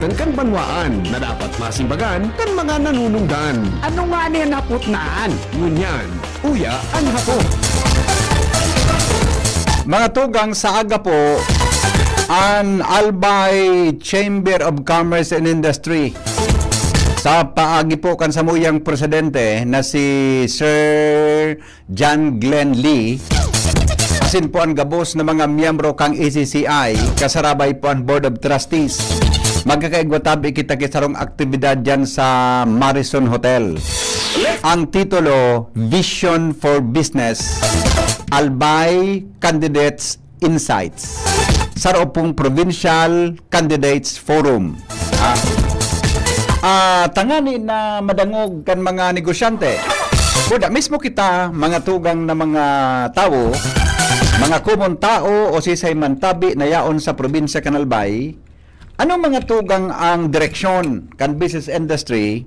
kan banwaan na dapat masimbagan kan mga nanunungdan. Ano nga niya naputnaan? Ngunyan, uya ang hapon. Mga tugang sa aga po, ang Albay Chamber of Commerce and Industry. Sa paagi po kan samuyang presidente na si Sir John Glenn Lee, asin po ang gabos na mga miyembro kang ACCI, kasarabay po ang Board of Trustees. Magkakaigwatabi kita kisarong aktibidad dyan sa Marison Hotel. Ang titulo, Vision for Business, Albay Candidates Insights. Saropong Provincial Candidates Forum. Tangani na madangog kan mga negosyante. Kuda, mismo kita, mga tugang na mga tao, mga common tao o sisay mantabi na yaon sa probinsya kan Albay, anong mga tugang ang direksyon kan business industry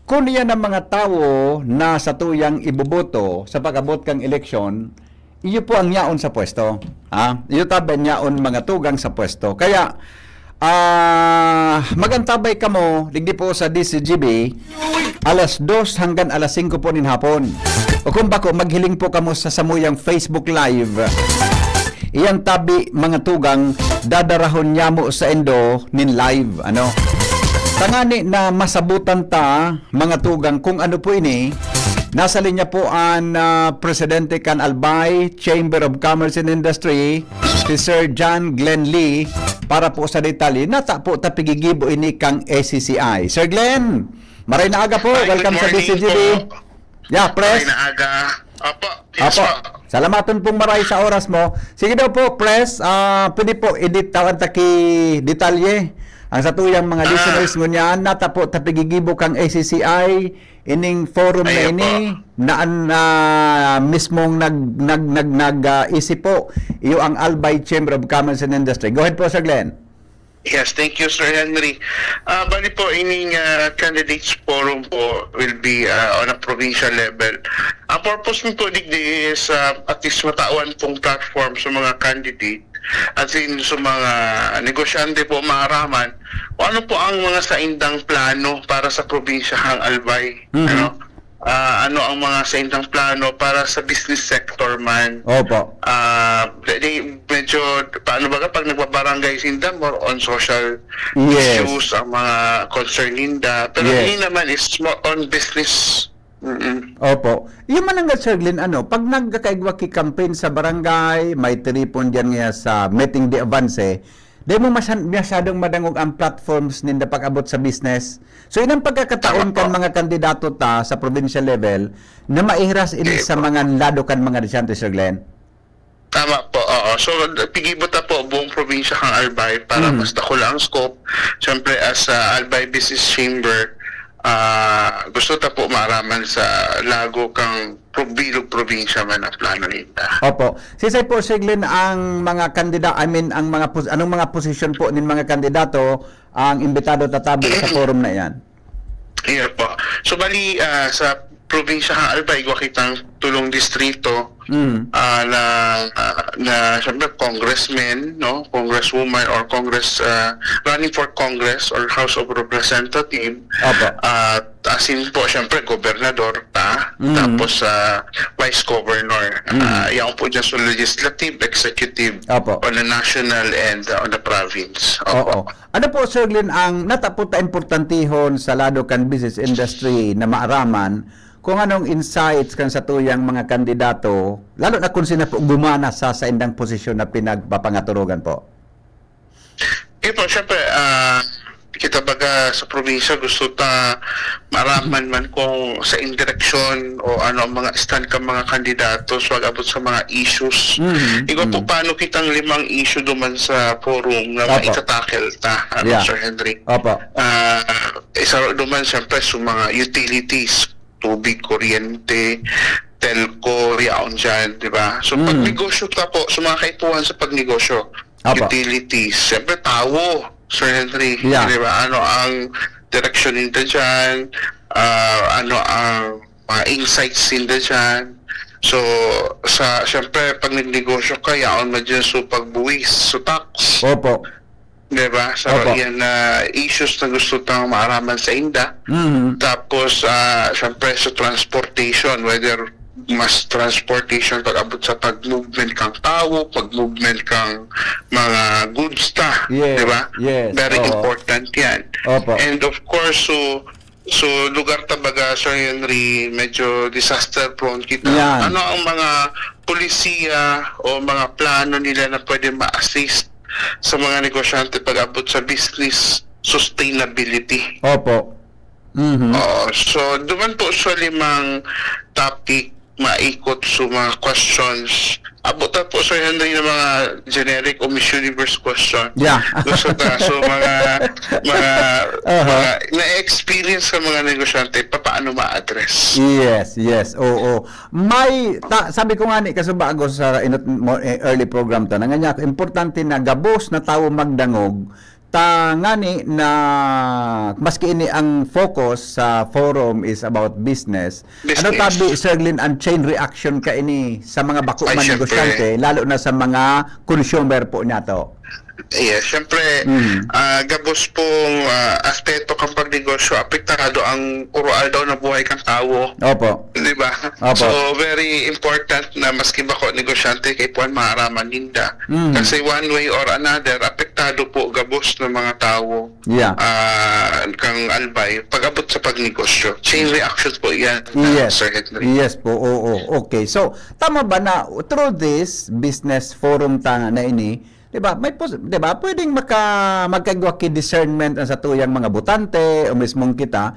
kung yan ang mga tao na sa tuyang iboboto sa pag-abot kang eleksyon, iyo po ang yaon sa pwesto. Iyo tabi yaon mga tugang sa pwesto. Kaya, magantabay ka mo, digdi po sa DCGB, alas 2 hanggang alas 5 po nin hapon. O kung bako, maghiling po kamo sa samuyang Facebook Live. Iyang tabi mga tugang dadarahon niya mo sa endo nin live. Tangani na masabutan ta mga tugang kung ano po ini. Nasa linya po ang Presidente kan Albay Chamber of Commerce and Industry, si Sir John Glenn Lee, para po sa detalye. Nata po tapigigibo ini kang ACCI. Sir Glenn, maray na aga po. Welcome sa DCGB. Yeah, press. Maray na aga. Yes, Apo. Salamaton pong maray sa oras mo. Sige daw po, press. Pwede po edit tawan taki detalye. Ang sa tuyang mga listeners ngunyan, nata po tapigigibo kang ACCI ining forum na ini na mismong isip po iyo ang Albay Chamber of Commerce and Industry. Go ahead po, Sir Glenn. Yes, thank you, Sir Henry. Bali po, ining candidates forum po will be on a provincial level. Ang purpose nito digdi is at least matawan pong platform sa mga candidate at sa mga negosyante po maaraman kung ano po ang mga saindang plano para sa probinsya ng Albay. Ano ang mga saindang plano para sa business sector man. Opo. Medyo, paano ba pag nagbabarangay sinda, more on social Yes. issues ang mga concern ninda. Pero Yes. hindi naman is more on business. Opo. Yung mananggal, Sir Glenn, pag nagkakaigwa ki campaign sa barangay, may tripon dyan nga sa meeting de avance, di mo masyadong madangog ang platforms ninda pag-abot sa business. So, yun ang pagkakataon kan mga kandidato ta sa provincial level na maihiras ini sa mga lado kan mga resyante, Sir Glenn. Tama po, oo. So, pigibot na po buong probinsya kang Albay para mas dakula ang scope. Siyempre, as Albay Business Chamber, gusto ta po maaraman sa lago kang bilog probinsya man ang plano nila. Opo. Sisay po, Sir Glenn, ang mga kandidato, ang mga anong mga posisyon po ng mga kandidato ang imbitado tatabi sa forum na yan? Yeah po. So, bali, sa probinsya kang Albay, gawa kitang tulong distrito na siyempre congressman, no, congresswoman or running for Congress or House of Representative. Opo. Asin po siyempre gobernador tapos vice governor. Yan po dyan sa legislative, executive, Opo. on the national and on the province. Oo. Ano po, Sir Glenn, ang nataputa importantihon sa lado kan business industry na maaraman kung anong insights kan sa tuyang mga kandidato, lalo na kung sino po gumana sa indang posisyon na pinagpapangaturugan po? Po, syempre, kita baga sa probinsya gusto ta maraman man kung sa indireksyon o ano ang mga stand ka mga kandidato so abot sa mga issues. Ikaw po paano kitang 5 issue duman sa forum na maitatakel ta, Sir Henry? Opo. Isa duman syempre sa mga utilities, tubig, kuryente, telco, yaon dyan, di ba? So, pagnegosyo ka po, sa mga kaipuhan sa pagnegosyo, utilities, siyempre tawo, Sir Henry, di ba? Ano ang direksyon nila dyan, ano ang mga insights nila dyan. So, siyempre, pag nagnegosyo ka, yaon mo dyan so pagbuwis, so tax. Opo. Diba? So, Opo. yan na issues na gusto tayong maaraman sa inda. Mhm. Tapos, syempre sa transportation, whether mas transportation pag-abot sa pag-movement kang tao, pag-movement kang mga goods ta. Yes, Diba? yes. Very Oo. important yan. Opo. And of course, so lugar tabaga, Sir Henry, medyo disaster prone kita. Yan. Ano ang mga polisiya o mga plano nila na pwede ma-assist sa mga negosyante pag-abot sa business sustainability? Opo. Mhm. So, duman po sa 5 topic, maikot sa mga questions. Abutan po, Sir Henry, ng mga generic o Miss Universe question. Yeah. Gusto ta. So, mga na-experience sa mga negosyante, paano ma-address? Yes. Oo. Sabi ko nga ni kasubago sa early program to, nga niya, importante na gabos na tao magdangog nga ni na maski ini ang focus sa forum is about business. Ano tabi, Sir Lynn, ang chain reaction ka ini sa mga bako man negosyante, lalo na sa mga consumer po niya to? Yes, syempre, gabos pong aspeto kang pagnegosyo, apektado ang oral daw na buhay kang tao. Opo. Di ba? Opo. So, very important na maski bako negosyante kay puan maaraman ninda. Kasi one way or another, apektado po gabos ng mga tao. Yeah. Kang albay, pag-abot sa pagnegosyo. Chain reactions po yan, Yes. Sir Henry. Yes po, oo. Okay. So, tama ba na through this business forum na ini, 'di ba? Pwedeng magkagawa ki discernment sa tuyang mga butante o mismong kita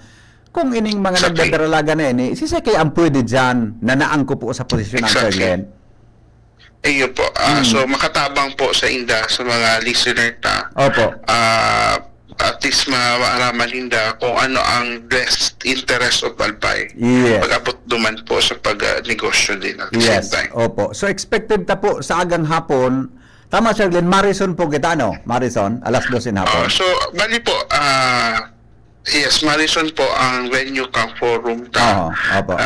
kung ining mga Exactly. nagdadaralaga na ini, sisay kay ang pwede diyan na naangko po sa posisyon ng Sir Exactly. Glenn. Iyo po. So, makatabang po sa inda sa mga listener ta. Opo. At least maaraman ninda kung ano ang best interest of Albay. Yes. Pag-abot duman po sa pag-negosyo din at the Yes. same time. Opo. So expected ta po sa agang hapon. Tama, Sir Glenn, Marison po kita, no? Marison, alas 12 hapon. So, bali po, yes, Marison po ang venue kang forum ta. Opo.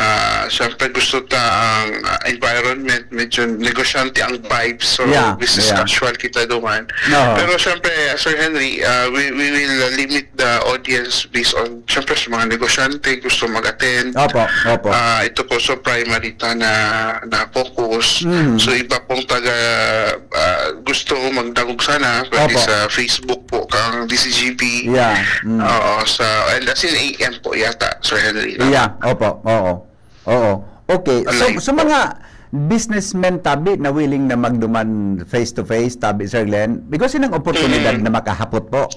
Siyempre gusto ta ang environment, medyo negosyante ang vibes, so Yeah, business yeah. casual kita duman. Oo. Pero siyempre, Sir Henry, we will limit the audience based on, siyempre sa mga negosyante, gusto mag-attend. Opo. Ito po so primary ta na focus. So iba pong taga gusto magdagog sana pwede Opo. sa Facebook po kang DCGP. Yeah. Oo, and that's in AM po yata, Sir Henry. Yeah, opo. Oo. Okay. Alive So mga businessmen tabi na willing na magduman face to face tabi, Sir Glenn, because yun ang oportunidad na makahapot po.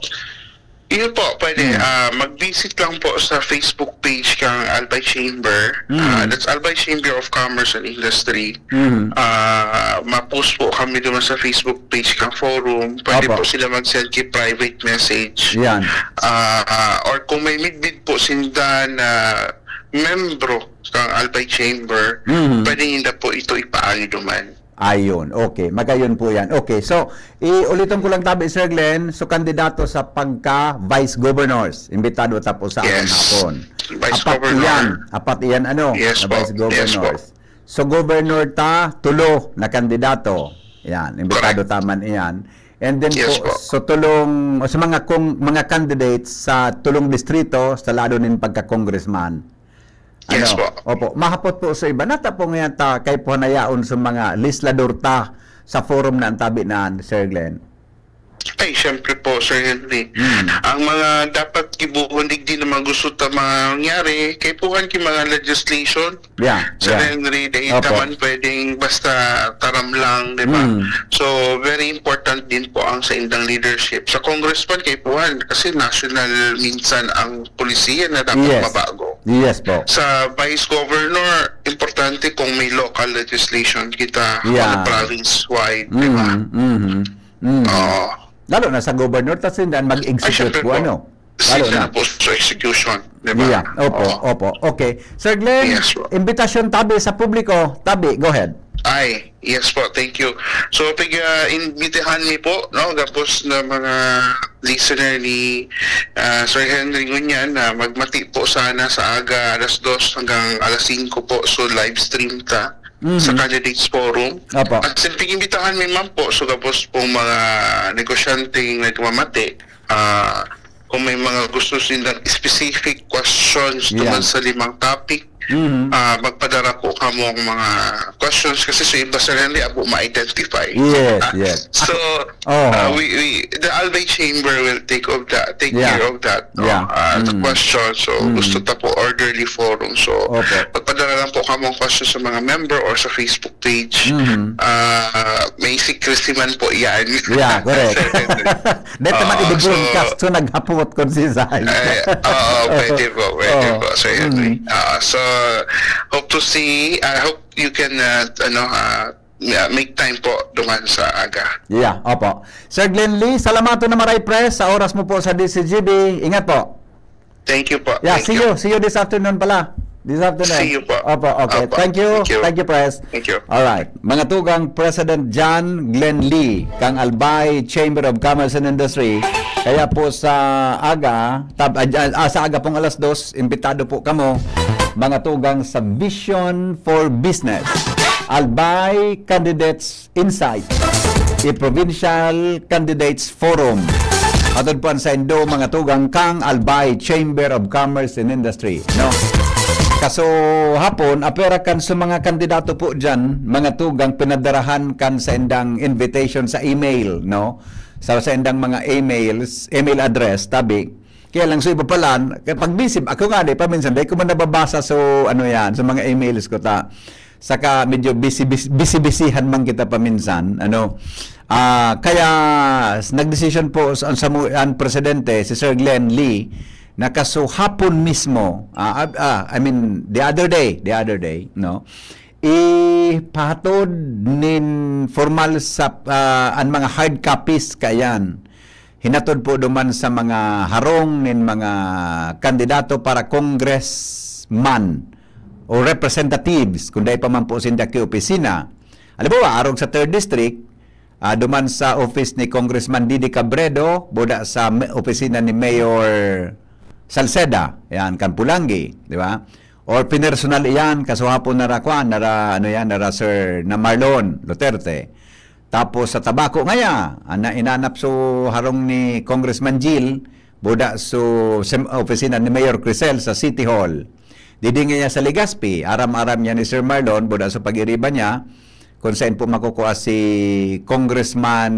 Yun po, pwede. Mag-visit lang po sa Facebook page kang Albay Chamber. That's Albay Chamber of Commerce and Industry. Ma-post po kami naman sa Facebook page kang forum. Pwede Opo. po sila mag-send kay private message. Yan. Or kung may midbid po sinda na membro kang Albay Chamber, pwede nila po ito ipaagi duman. Ayun, okay. Magayon po yan. Okay, so, ulitin ko lang tabi, Sir Glenn, so kandidato sa pagka-vice governors. Imbitado tapos sa akin hapon. Vice Governor. Apat iyan, Yes na po. vice governors. Yes So, governor tulo na kandidato. Yan, imbitado taman iyan. And then Yes po, po. so sa mga candidates sa tulong distrito, sa lalo nin pagka-congressman. Yes po. Opo, mahapot po sa iba. Nata po ngayon ta kay puhanayaon sa mga lislador ta sa forum na antabi na, Sir Glenn. Ay, syempre po, Sir Henry. Ang mga dapat kibuhon din naman gusto ta mangyari, kay puhan ki mga legislation. Yeah, Sir yeah. Henry, dahil Opo. naman pwedeng basta taram lang, di ba? So, very important din po ang sa indang leadership. Sa congressman, kay puhan, kasi national minsan ang polisiya na dapat Yes. mabago. Yes po. Sa vice governor, importante kung may local legislation kita Yeah. on province-wide, di ba? Oo. Lalo na sa governor, tas hindi Ay, mag-execute syempre po, po. ano? Lalo Sila na. na po sa execution, di ba? Yeah, opo, Oo. opo. Okay. Sir Glenn, Yes, po. imbitasyon tabi sa publiko. Tabi, go ahead. Ay, yes po, thank you. So, imbitahan ni po, no, tapos na mga listener ni Sir Henry Gunyan na magmati po sana sa aga alas 2 hanggang alas 5 po, so live stream ta. sa Candidates Forum. Opo. At sa pag-imbitahan may ma'am po, so tapos pong mga negosyanteng nagmamati, kung may mga gusto silang specific questions tungkol sa 5 topic, magpadara po kamo ang mga questions kasi sa iba sa rin abo ma-identify. Yes, yes. So, the Albay Chamber will take care of that. No? Yeah. The questions. So, gusto ta po orderly forum. So, magpadala lang po kamo ang questions sa mga member or sa Facebook page. May secrecy man po yan. Yeah, correct. Dito man i-broadcast so naghapot kon si Zay. Pwede po. So, so, hope to see, I hope you can, make time po duman sa aga. Yeah, opo. Sir Glenn Lee, salamato na maray press sa oras mo po sa DCGB. Ingat po. Thank you po. Yeah, see you this afternoon pala. This afternoon. See you po. Opo, okay. Opo. Thank you. Thank you. Thank you, press. Thank you. All right. Mga tugang President John Glenn Lee, kang Albay Chamber of Commerce and Industry. Kaya po sa aga, sa aga pong 2:00, imbitado po kamo mga tugang sa Vision for Business. Albay Candidates Insight. I-Provincial Candidates Forum. Atod po sa Indo, mga tugang kang Albay Chamber of Commerce and Industry. No? Kaso hapon, apera kan sa mga kandidato po dyan, mga tugang pinadarahan kan sa indang invitation sa email, no? Sa indang mga email address, tabi. Kaya lang so iba pala, pag busy, ako nga paminsan, dahil ko man nababasa sa sa mga emails ko ta. Saka medyo busy-busyhan man kita paminsan, kaya nagdesisyon po ang presidente si Sir Glenn Lee na kaso hapon mismo, I mean the other day, no, ipahatod nin formal sa ang mga hard copies kayan. Hinatod po duman sa mga harong nin mga kandidato para congressman o representatives, kung dahil pa man po sinda ki opisina. Alam mo ba, arog sa 3rd District, duman sa office ni Congressman Didi Cabredo, buda sa opisina ni Mayor Salceda, yan, Kanpulangi, di ba? Or pinersonal iyan, kasuhapon nara Sir na Marlon Duterte. Tapos sa tabako ngaya, inanap so harong ni Congressman Jill, buda so opisina ni Mayor Crisel sa City Hall. Didi nga sa Legazpi, aram-aram niya ni Sir Marlon, buda sa pag-iriba niya, kung saan po makukuha si Congressman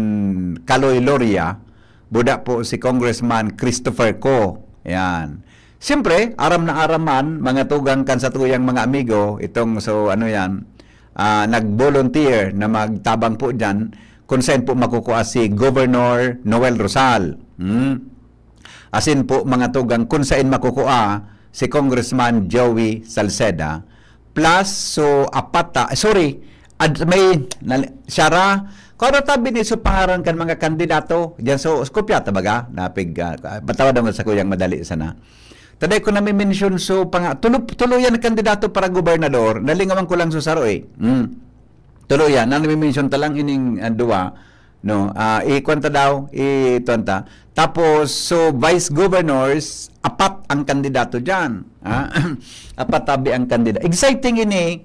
Caloy Loria, buda po si Congressman Christopher Co. Yan. Siyempre, aram na araman, mga tugang kan sa tuyang mga amigo, itong nag-volunteer na magtabang po dyan, kung saan po makukuha si Governor Noel Rosal. Asin po mga tugang, kung saan makukuha si Congressman Joey Salceda. Plus, Shara, kung tabi ni so pangaran kan mga kandidato, dyan so, kopya tabaga, patawad naman sa kuyang madali sana. Taday ko na may mention so, tuluyan na kandidato para gobernador, nalingawan ko lang so saro Tuluyan, na may mention talang ining duwa, no, ikwanta daw, Tapos, so, vice governors, 4 ang kandidato dyan. 4 tabi ang kandidato. Exciting ini,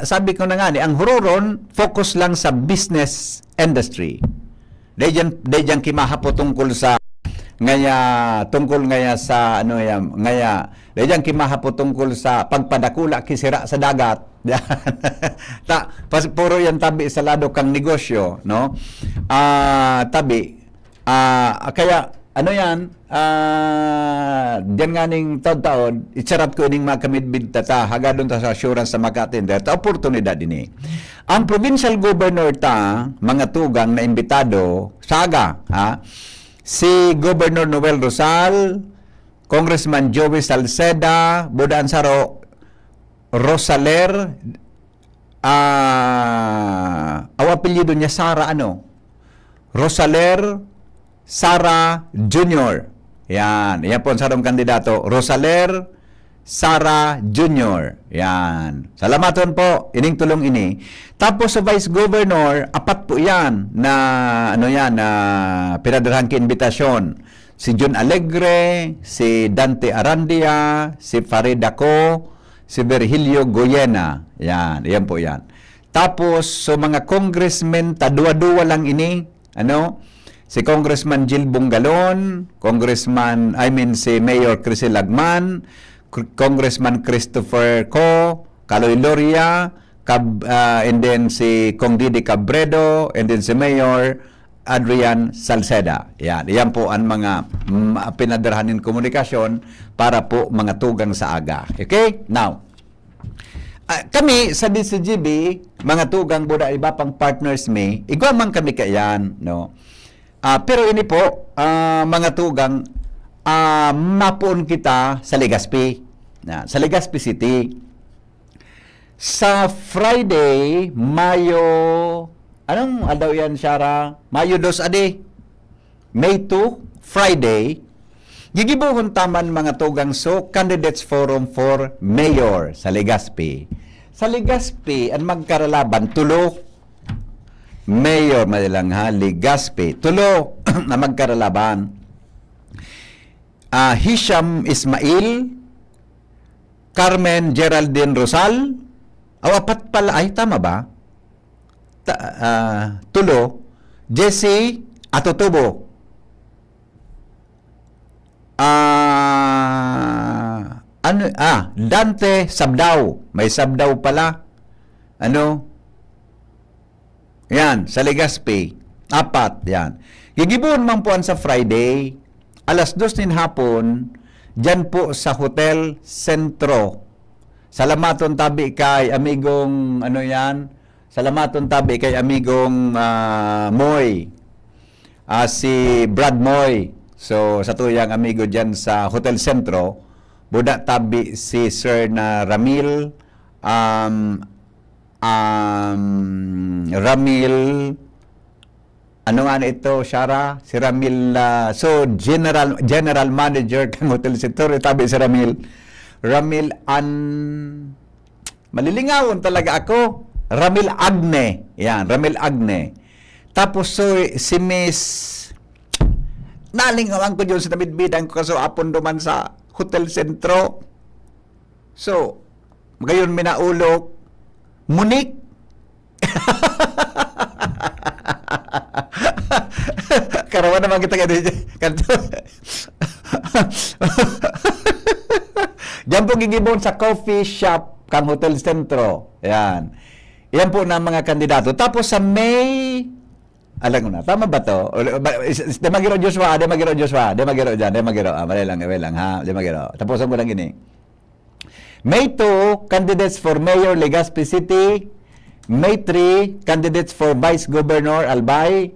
sabi ko na nga, ang huroron, focus lang sa business industry. Dahil kimahapo tungkol sa pagpadakula kisira sa dagat. Puro yan tabi sa lado kang negosyo, no? Kaya diyan nga ning taon-taon, itsarat ko ining makamidbid hagadon ta sa assurance sa maka-attender, oportunidad ini. Ang provincial governor mga tugang na imbitado, saga, si Governor Noel Rosal, Congressman Joey Salceda, Budaan Saro, Rosaler, apelyido niya Sara Rosaler Sara Jr. Yan po ang sarong kandidato. Rosaler Sara Jr. Yan. Salamaton po. Ining tulong ini. Tapos sa Vice Governor, 4 po yan na pinadarhan ki imbitasyon. Si John Alegre, si Dante Arandia, si Farid Ako, si Virgilio Goyena. Yan po yan. Tapos, so mga congressmen, tadua-dua lang ini, ano, si Congressman Jill Bungalon, si Mayor Crisel Lagman, Congressman Christopher Co, Caloy Loria, and then si Kong Didi Cabredo, and then si Mayor Adrian Salceda. Yan po ang mga pinadarhanin komunikasyon para po mga tugang sa aga. Okay? Now, kami sa DCGB, mga tugang buda iba pang partners may, igwa man kami kayan, no? Pero ini po, mga tugang, mapuon kita sa Legazpi. Sa Legazpi City. Sa Friday, anong adaw yan, Shara? Mayo 2 ade. May 2, Friday, gigibuhon taman mga tugang so candidates forum for mayor sa Legazpi. Sa Legazpi, ang magkaralaban, tulo. Mayor, madalang ha, Legazpi. Tulo na magkaralaban. Hisham Ismail, Carmen Geraldine Rosal, apat pala, ay tama ba? Tulo, Jesse Atotubo, Dante Sabdaw, may Sabdaw pala, yan, sa Legazpi, 4, yan. Gigibuhon man po sa Friday, alas 2 din hapon, dyan po sa Hotel Centro. Salamaton tabi kay amigong, Salamaton tabi kay amigong Moy, si Brad Moy. So, sa tuyang amigo dyan sa Hotel Centro, buda tabi si Sir na Ramil, ano nga na ito, Shara? Si Ramil, General Manager ng Hotel Centro, tabi si Ramil. Malilingawon talaga ako. Ramil Agne. Yan, Ramil Agne. Tapos, so, si Miss, nalingawan ko dyan sa nabidbidan ko kaso apon duman sa Hotel Centro. So, ngayon minaulok, Monique. Karawan naman kita kanto. Diyan po gigibon sa coffee shop kang Hotel Centro. Yan. Yan po na mga kandidato. Tapos sa May, alam ko na, tama ba to? Demagiro Joshua. Mali lang ha. Demagiro. Tapusan ko lang ini. May 2, candidates for Mayor Legazpi City. May 3, candidates for Vice Governor Albay.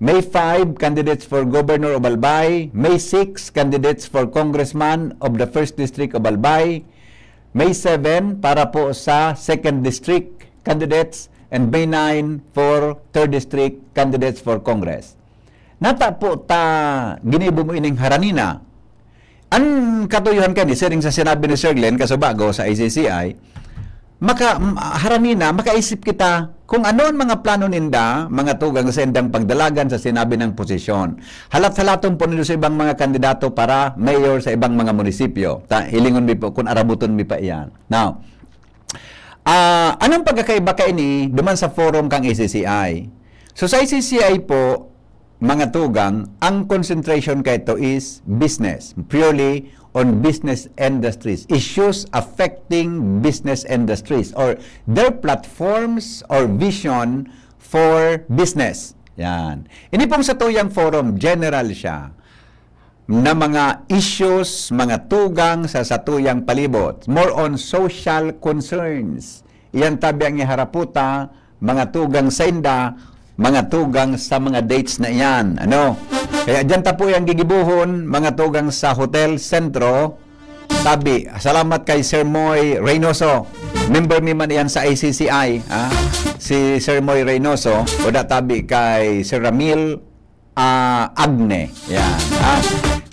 May 5, candidates for Governor of Albay. May 6, candidates for Congressman of the 1st District of Albay. May 7, para po sa 2nd District candidates. And May 9, for 3rd District candidates for Congress. Nata po ta ginibo mo ining haranina. Ang katuyuhan kani sering sa sinabi ni Sir Glenn kasabago sa ICCI, haranina, makaisip kita kung ano ang mga plano ninda, mga tugang sa indang pagdalagan sa sinabi ng posisyon. Halat-halaton po nilo sa ibang mga kandidato para mayor sa ibang mga munisipyo. Hilingon mi po kung arabuton mi pa iyan. Now, anong pagkakaiba kaini duman sa forum kang ICCI? So sa ICCI po, mga tugang, ang concentration kay ito is business, purely on business industries, issues affecting business industries or their platforms or vision for business. Yan. Ini pong sa tuyang forum, general siya na mga issues, mga tugang sa satuyang palibot, more on social concerns. Iyan tabi ang iharaputa, mga tugang sa inda, mga tugang sa mga dates na iyan. Kaya dyan ta po yung gigibuhon, mga tugang sa Hotel Centro. Tabi, salamat kay Sir Moy Reynoso. Member mi man yan sa ICCI. Si Sir Moy Reynoso. O tabi kay Sir Ramil Agne. Yan.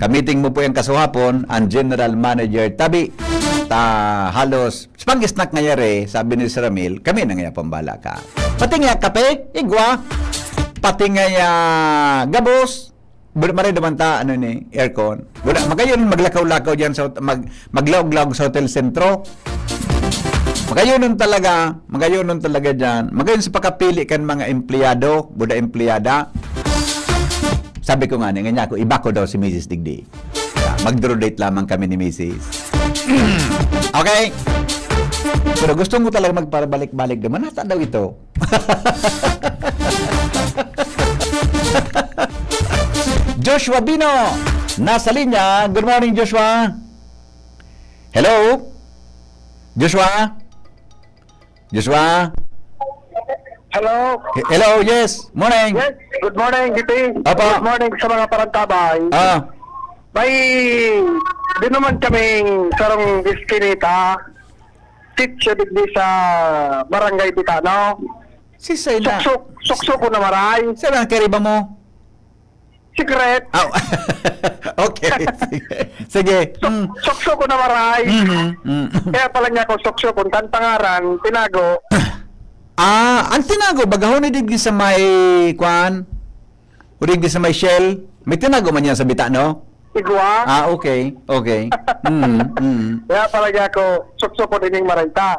Kamiting mo po yung kasuhapon, ang General Manager. Tabi, halos, spangisnak ngayari, sabi ni Sir Ramil, kami na nga pambala ka. Pati nga kape, igwa, pati nga gabos, maray naman ta, aircon. Magayon maglakaw-lakaw dyan, maglawag-lawag sa Hotel Centro. Magayonon talaga dyan. Magayon sa pagkapili kan mga empleyado, buda empleyada. Sabi ko nga niya ako, iba ko daw si Mrs. Digdi. Mag-draw date lamang kami ni Mrs. Okay? Pero gusto mo talaga magpabalik-balik naman. Nata daw ito. Joshua Bino, nasa linya. Good morning, Joshua. Hello? Joshua? Joshua? Hello. Hello, yes. Morning. Yes, good morning, GP. Apa? Good morning sa mga parantabay. Ah, May di naman kaming sarong diskinita. Sityo digdi sa Barangay Pitano. si Sena. Suksok ko na maray. Saan ang kariba mo? Secret. Oh. Okay. Sige. Suksok ko na maray. Kaya pala niya ako suksok kung tantangaran, tinago. Ang tinago, bagahon ni digdi sa may kwan? O digdi sa may shell? May tinago man yan sa bita, no? Igwa. Okay. Okay. Kaya pala niya ako suksok ko din yung marayta.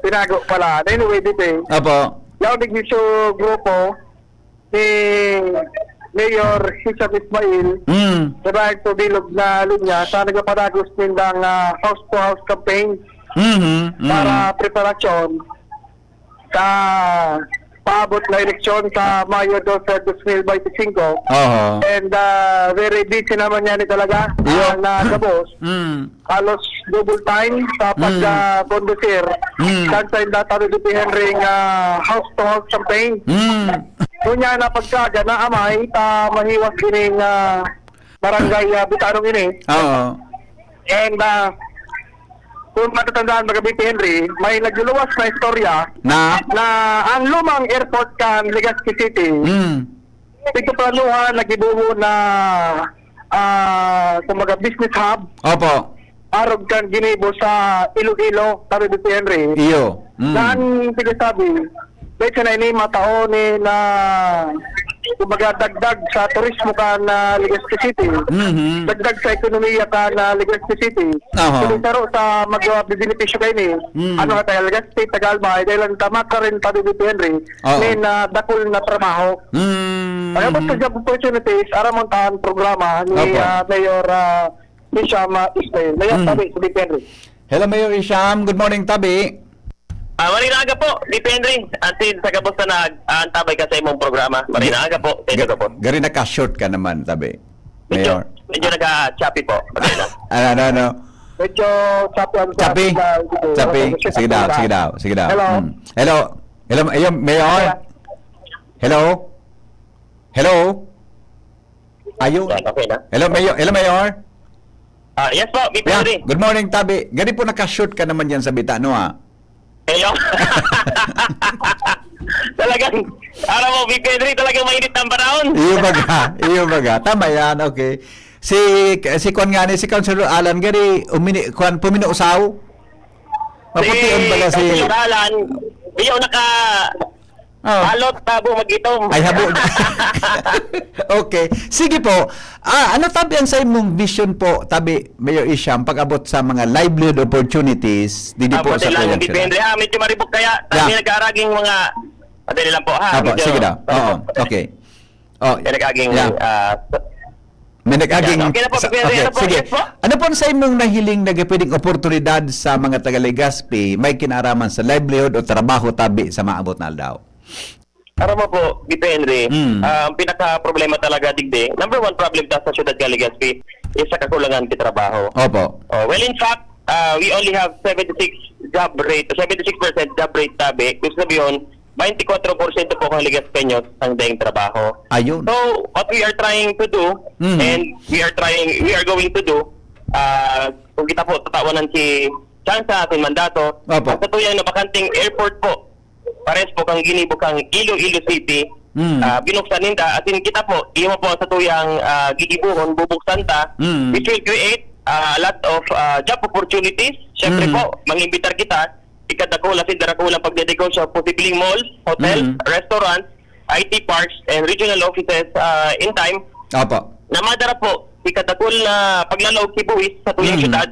Tinago pala. Anyway, dito Apo. Yaw digdi sa grupo ni Mayor Hisab Ismail. Sabay to bilog na linya sa nagapadagos nindang house-to-house campaign para preparasyon sa paabot na eleksyon sa Mayo 2, 2025. Oo. And very busy naman yan talaga Iyo. na gabos. Halos double time sa pag-conducir. Kansa yung data rin Henry house-to-house campaign. Kunya na pagkaga na amay ta mahiwas kining barangay Bitanong ini. Oo. And kung matatandaan mga BP Henry, may nagluluwas na istorya Na? na ang lumang airport kan Legazpi City, ito planuhan nagibuho na kumbaga business hub Opo. arog kan ginibo sa Iloilo, sabi BP Henry. Iyo. Daan pinasabi, dahil na ini matao ni na kumbaga dagdag sa turismo ka na Legazpi City. Dagdag sa ekonomiya ka na Legazpi City. Kung taro sa mag-benepisyo kayo ni, ano ka tayo, Legazpi, Tagalbay, dahil ang tama ka rin tabi dito, Henry, ni na dakol na trabaho. Kaya ba't sa job opportunities, aramontahan programa ni Mayor Isham Ismail. Mayor tabi, dito, Henry. Hello, Mayor Isham. Good morning, Tabi. Marinaga po, depende. Antin sa kapos na nag-antabay ka sa imong programa. Marinaga po, thank you po. Gari naka-short ka naman, Tabi. Mayor. Medyo nag-choppy po. Ano. Medyo Chapi. Sige daw. Hello. Hello, Mayor. Hello. Ayun. Okay na. Hello, Mayor. Yes po, Yeah. depende. Good morning, Tabi. Gari po naka-short ka naman yan sa bita, no, ha? Hello. Talagang, alam mo, depende talagang mainit ang panahon. Iyo baga. Tama yan, okay. Si Kwan nga ni, si Councilor Alan, gari, puminausaw? Maputiyon baga si... Alan, iyo balot tabo mag-itom. Ay, habo. Okay. Sige po. Ano tabi ang sa imong vision po, tabi, Mayor Isham, pag-abot sa mga livelihood opportunities, dito po sa lang, proyekto? depende. Medyo maribok kaya. Tabi nag-araging mga... Madali lang po, ha? Apo, sige daw. Oo, okay. May nag-aging... May nag-aging... Okay na po, Okay, ano po, sige. yes po? Ano po sa imong nahiling na pwedeng oportunidad sa mga taga-Legazpi may kinaraman sa livelihood o trabaho tabi sa maabot na aldaw? Para mo po, depende. Ang pinaka-problema talaga, digdi, number one problem sa syudad ka Legazpi is sa kakulangan ng trabaho. Opo. Well, in fact, we only have 76% job rate tabi. Gusto sabihin, 24% po kang Legazpeños ang daing trabaho. Ayun. So, what we are trying to do, and we are going to do, kung kita po tatawanan si Chansa ating mandato, Opo. ang katuyang na bakanting airport po, pares po kang ginibo kang Iloilo City, binuksan ninda, at kita po, iyo po sa tuyang gigibuhon, bubuksan ta, which will create a lot of job opportunities. Siyempre po, mangimbitar kita, ikadakula si Darakulang pagdediko sa posibleng malls, hotels, restaurants, IT parks, and regional offices in time, Opo. na madara po ikadakol na paglalawag kibuhis sa tuyang syudad.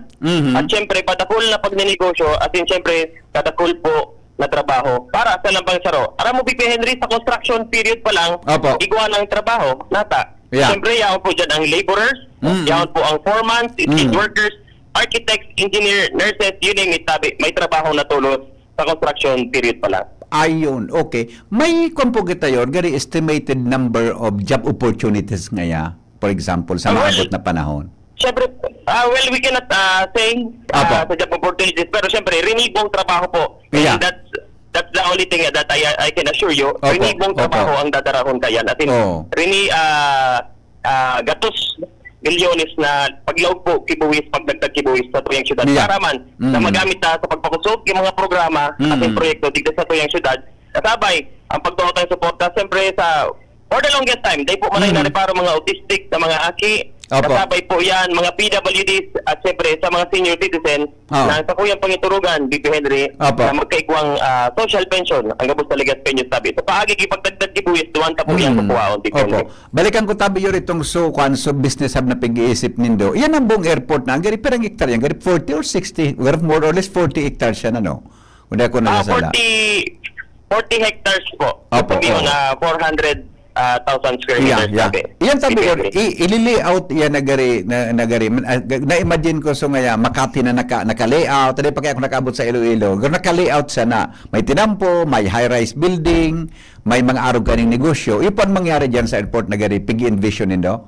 At syempre, padakol na pagninegosyo at yun syempre, kadakol po na trabaho para sa lambang saro. Aram mo, BP Henry, sa construction period pa lang, Opo. igawa ng trabaho, nata. Yeah. Syempre, yaon po dyan ang laborers, yaon po ang foreman, skilled workers, architects, engineer, nurses, you name it, tabi, may trabaho na tulos sa construction period pa lang. Ayun, okay. May kumpugi tayo, gari estimated number of job opportunities ngaya, for example, sa Well, maabot na panahon. Siyempre, well, we cannot say Apo. sa job opportunities, pero siyempre, renibong trabaho po. Yeah. And that's the only thing that I can assure you. Opo, Renibong opo. trabaho ang dadarahon kayan. At Oo. gatos milyones na paglawag po kibuwis, pagdagdag kibuwis sa tuyang syudad. Yeah. Para man, na magamit na sa pagpakusog yung mga programa at yung proyekto dito sa tuyang syudad. Kasabay, ang pagtuot ng suporta, siyempre for the longest time, dahil po manay na para mga autistic na mga aki, Opo. kasabay po yan, mga PWDs at siyempre sa mga senior citizen Oo. na sa kuyang pangiturugan, BP Henry, Opo. na magkaigwang social pension, ang gabos talaga sa penyo sabi. Sa paagi ipagdagdag kibuwis, duwan ta po yan kukuhaon, BP Henry. Opo. Balikan ko tabi yun itong so business hub na pag-iisip nindo. Yan ang buong airport na. Ang gari perang hektar yan. Gari 40 or 60, more or less 40 hectares yan, ano? Kung di ako nakasala. 40 hectares po. Opo, Sabi oo. na 400,000 square Yeah, meters yeah. sabi. Iyan sabi ko, BP Henry. i-layout yan nagari. Na-imagine ko so ngaya, Makati na naka-layout. Tadi pa kaya ako nakaabot sa Iloilo. Naka-layout siya na may tinampo, may high-rise building, may mga arog kaning negosyo. Iyon po ang mangyari dyan sa airport nagari. Pig-envision nindo?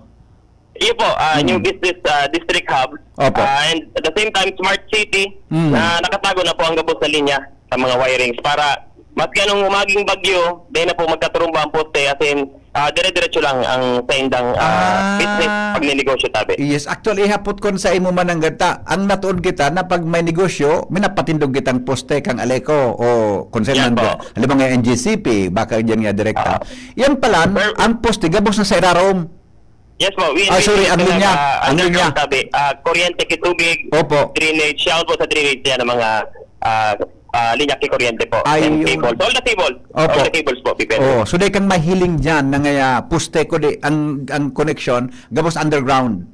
Iyo po, new business district hub. Opo. And at the same time, smart city na nakatago na po ang gabos na linya sa mga wirings para maski anong umaging bagyo, dahil na po magkaturumba ang poste as in dire-diretso lang ang sa indang business pagninegosyo tabi. Yes, actually hapot kon sa imo man ang gata. Ang natuod kita na pag may negosyo, minapatindog kitang poste kang Aleco o Yan concerned po. alam nga NGCP, baka diyan nga direkta. Yan pala ang poste gabos na sa irarom. Yes po, sorry, ang linya. Ang linya. Tabi, kuryente, kitubig, Opo. drainage, shout po sa drainage yan ng mga linya kuryente po. Ayun. And cables. All the cables. Opo. All the cables po, people. Oh, so day kang mahiling diyan na ngaya poste ko di ang connection gabos underground.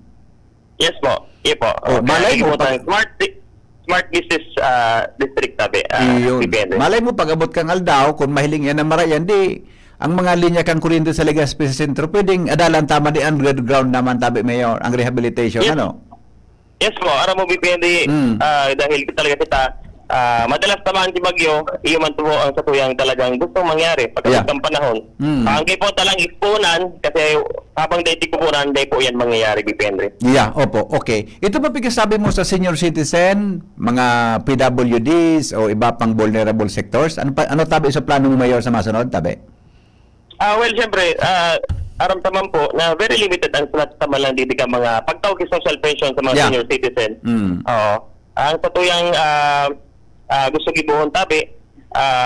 Yes po. Yes po. Oh, malay mo Kaya smart business district tabi. Iyon. Depende. Malay mo pag-abot kang Aldao kung mahiling yan na marayan di ang mga linya kang kuryente sa Legazpi Sentro pwedeng adalan tama di underground naman tabi mayor ang rehabilitation Yes. ano. Yes po, aram mo depende dahil talaga kita madalas tamaan si Bagyo, iyo man po ang satuyang talagang gustong mangyari pagkatapos ng panahon. Ang kay po talang ipunan kasi habang dahil ipunan, dahil po yan mangyayari, depende. Yeah, opo, okay. Ito pa pagkasabi mo sa senior citizen, mga PWDs o iba pang vulnerable sectors, ano tabi sa plano mo mayor sa masunod tabi? Well, siyempre, aram taman po na very limited ang slot taman lang dito ka mga pagtawag kay social pension sa mga Yeah. senior citizen. Oo. Ang satuyang gusto gibuhon tabi,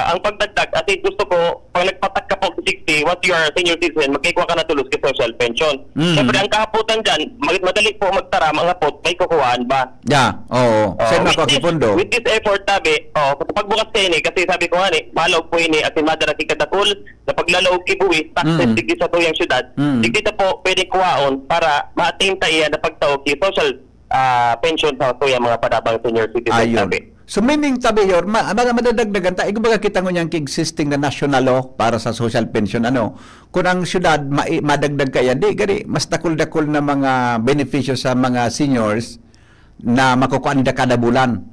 ang pagdagdag at gusto ko pag nagpatak ka po sa 60 once you are senior citizen magkikuha ka na tulos kay social pension. Siyempre ang kahaputan dyan madali po magtara mga pot may kukuhaan ba? Yeah, oo. Saan ako kipundo? With this effort tabi, pagbukas kayo ni kasi sabi ko nga ni malawag po ini at madara kikadakol na paglalawag kibuwis taxes digdi sa tuyang syudad. Digdi ta po pwede kuhaon para ma-attain ta iya na pagtawag kay social pension sa tuyang mga padabang senior citizen Ayun. tabi. So meaning tabi yor, madadagdagan ta, ikumbaga kita ngunyan existing na national law para sa social pension ano. Kung ang syudad madagdag kaya di gani mas dakol-dakol na mga benepisyo sa mga seniors na makukuha nila kada bulan.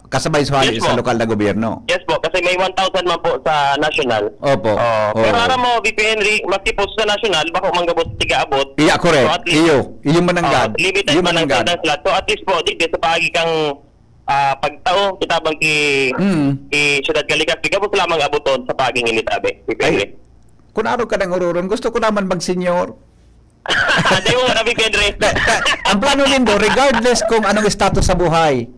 Kasabay Yes, sa po. lokal na gobyerno. Yes po, kasi may 1,000 man po sa national. Opo. Pero Oo. aram mo, BP Henry, maski po sa national, bako manggabot tiga-abot. Iya, correct. So, at least, Iyo mananggad. limited Iyo man ang mananggad. slot. So at least po, di sa pagi kang pagtao, kitabang ki Syudad Legazpi, gabos lamang abuton sa paging initabi. BP Henry. Ay, kung araw ka ng ururon, gusto ko naman mag-senior. Hindi mo na, BP Henry. Ang plano nindo, regardless kung anong status sa buhay,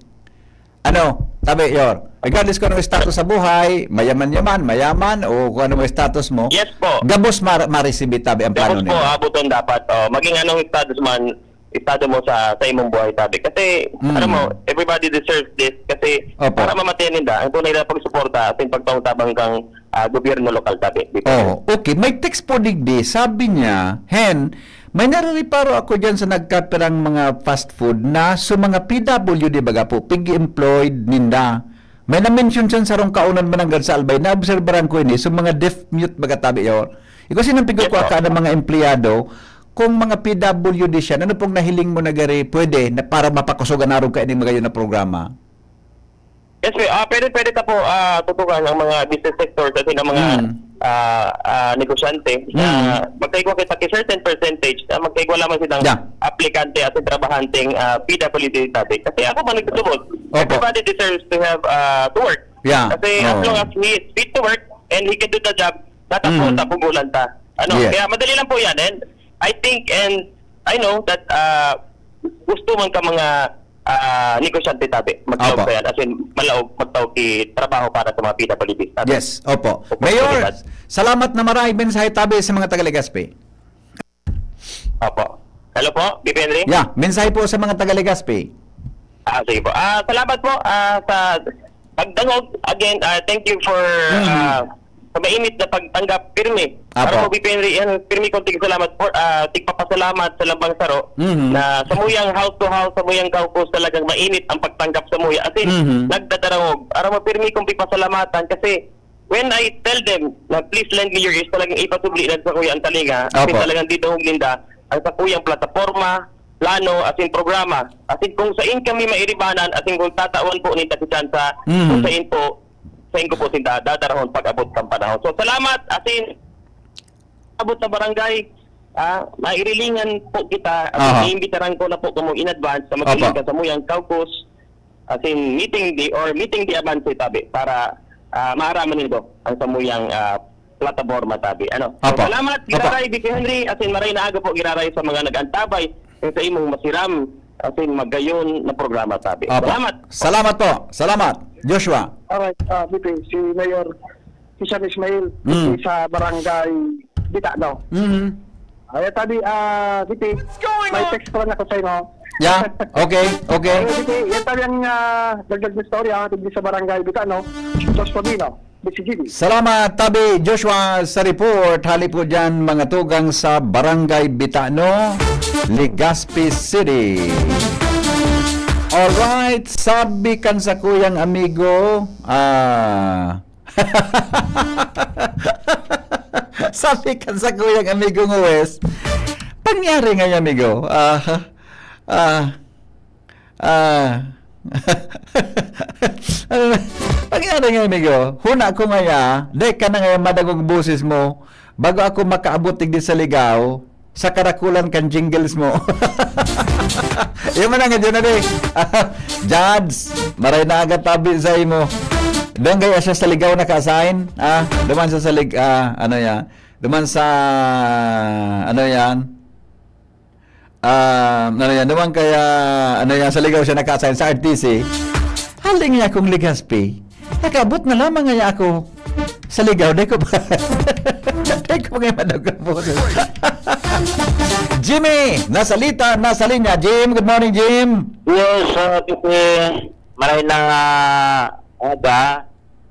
tabi yor, regardless kung anong status sa buhay, mayaman, o kung anong status mo, Yes po. gabos ma-receive tabi ang plano Gabos po, nindo. abuton dapat. Maging anong status man, estado mo sa imong buhay tabi. Kasi, alam mo, everybody deserves this. Kasi, Opo. para mamatayan ninda, ang tunay na pagsuporta at yung pagtawang-tabang kang gobyerno lokal tabi. Oh, okay. May text po digdi, sabi niya, Hen, May narireparo ako dyan sa nagkaperang mga fast food na sa mga PWD baga po, pig-employed ninda. May na-mention dyan sa rong kaunan mananggad sa Albay, na-obserbaran ko ini, sa mga deaf-mute baga tabi yun. Ikaw sinampigod ko aka ng mga empleyado, kung mga PWD siya, ano pong nahiling mo na gari, pwede na para mapakusugan na rin ka ining mga yun na programa? Yes, pwede ta po tutukan ang mga business sector kasi ng mga negosyante na magkaigwa kita kay certain percentage na magkaigwa lamang silang aplikante at trabahanteng PWD tabi. Kasi ako man nagtutubod. Everybody deserves to have to work. Yeah. Kasi as long as he is fit to work and he can do the job, tatapos sa pugulan ta. Kaya madali lang po yan. And I think and I know that gusto man ka mga negosyante tabi. Magtawag ka yan. As in, malaog magtawag trabaho para sa mga PWD tabi. Yes, opo. Mayor, salamat na maraming mensahe tabi sa mga taga-Legazpi. Opo. Hello po, BP Henry? Yeah, mensahe po sa mga taga-Legazpi. Sige po. Salamat po sa pagdangog. Again, thank you for sa mainit na pagtanggap pirmi. Para mo BP Henry, pirmi kong salamat po. Tigpapasalamat sa Lambang Saro na sa muyang house to house, sa muyang kaupos talagang mainit ang pagtanggap sa muya. As in, nagdadarangog. Para mo pirmi kong pipasalamatan kasi when I tell them na please lend me your ears, talagang ipasubli na sa kuya ang talinga. As in, talagang dito huglinda ang sa kuyang plataforma, plano, as in programa. As in, kung saan kami mairibanan, as in, kung tatawan po ni Tatisan sa kung saan po, saan ko po sinda, dadarahon pag-abot ng panahon. So, salamat, as in, abot na barangay, mairilingan po kita, as in, iimbitaran ko na po kamo in advance sa magiling ka sa muyang kaupos, as in, meeting the avance tabi, para maaraman nito ang sa muyang plataforma tabi. So, salamat, Giraray, BP Henry, as in, maray na aga po, Giraray, sa mga nag-antabay, sa imong masiram, as in, magayon na programa tabi. Salamat. Salamat po. Salamat. Joshua. Alright, BP, si Mayor Hisham Ismail, sa barangay Bitano. Ay, tabi, BP, may text pa na ako sa inyo. Yeah, okay. BP, yan tabi ang dagdag na story, tigli sa barangay Bitano, Jos Pabino, BCGB. Salamat, Tabi Joshua, sa report. Hali po dyan mga tugang sa Barangay Bitano, Legazpi City. Alright, sabi kan sa kuyang amigo, sabi kan sa kuyang amigo ng West, pangyari nga yung amigo, pangyari nga amigo, huna ko nga dahil ka na nga madagog busis mo, bago ako makaabot di sa ligaw, sa karakulan kan jingles mo. Yung man nga dyan na Judge, maray na agad tabi sa imo. Doon kaya siya sa ligaw na ka-assign. Duman siya sa ano yan? Duman sa ano yan? Duman kaya ano yan, sa ligaw siya naka-assign sa RTC. Haling niya akong Legazpi. Nakabot na lamang nga ako sa ligaw. Dahil ko pa ngayon madagag po. Jimmy, nasa linya. Jim, good morning, Jim. Yes, maray na aga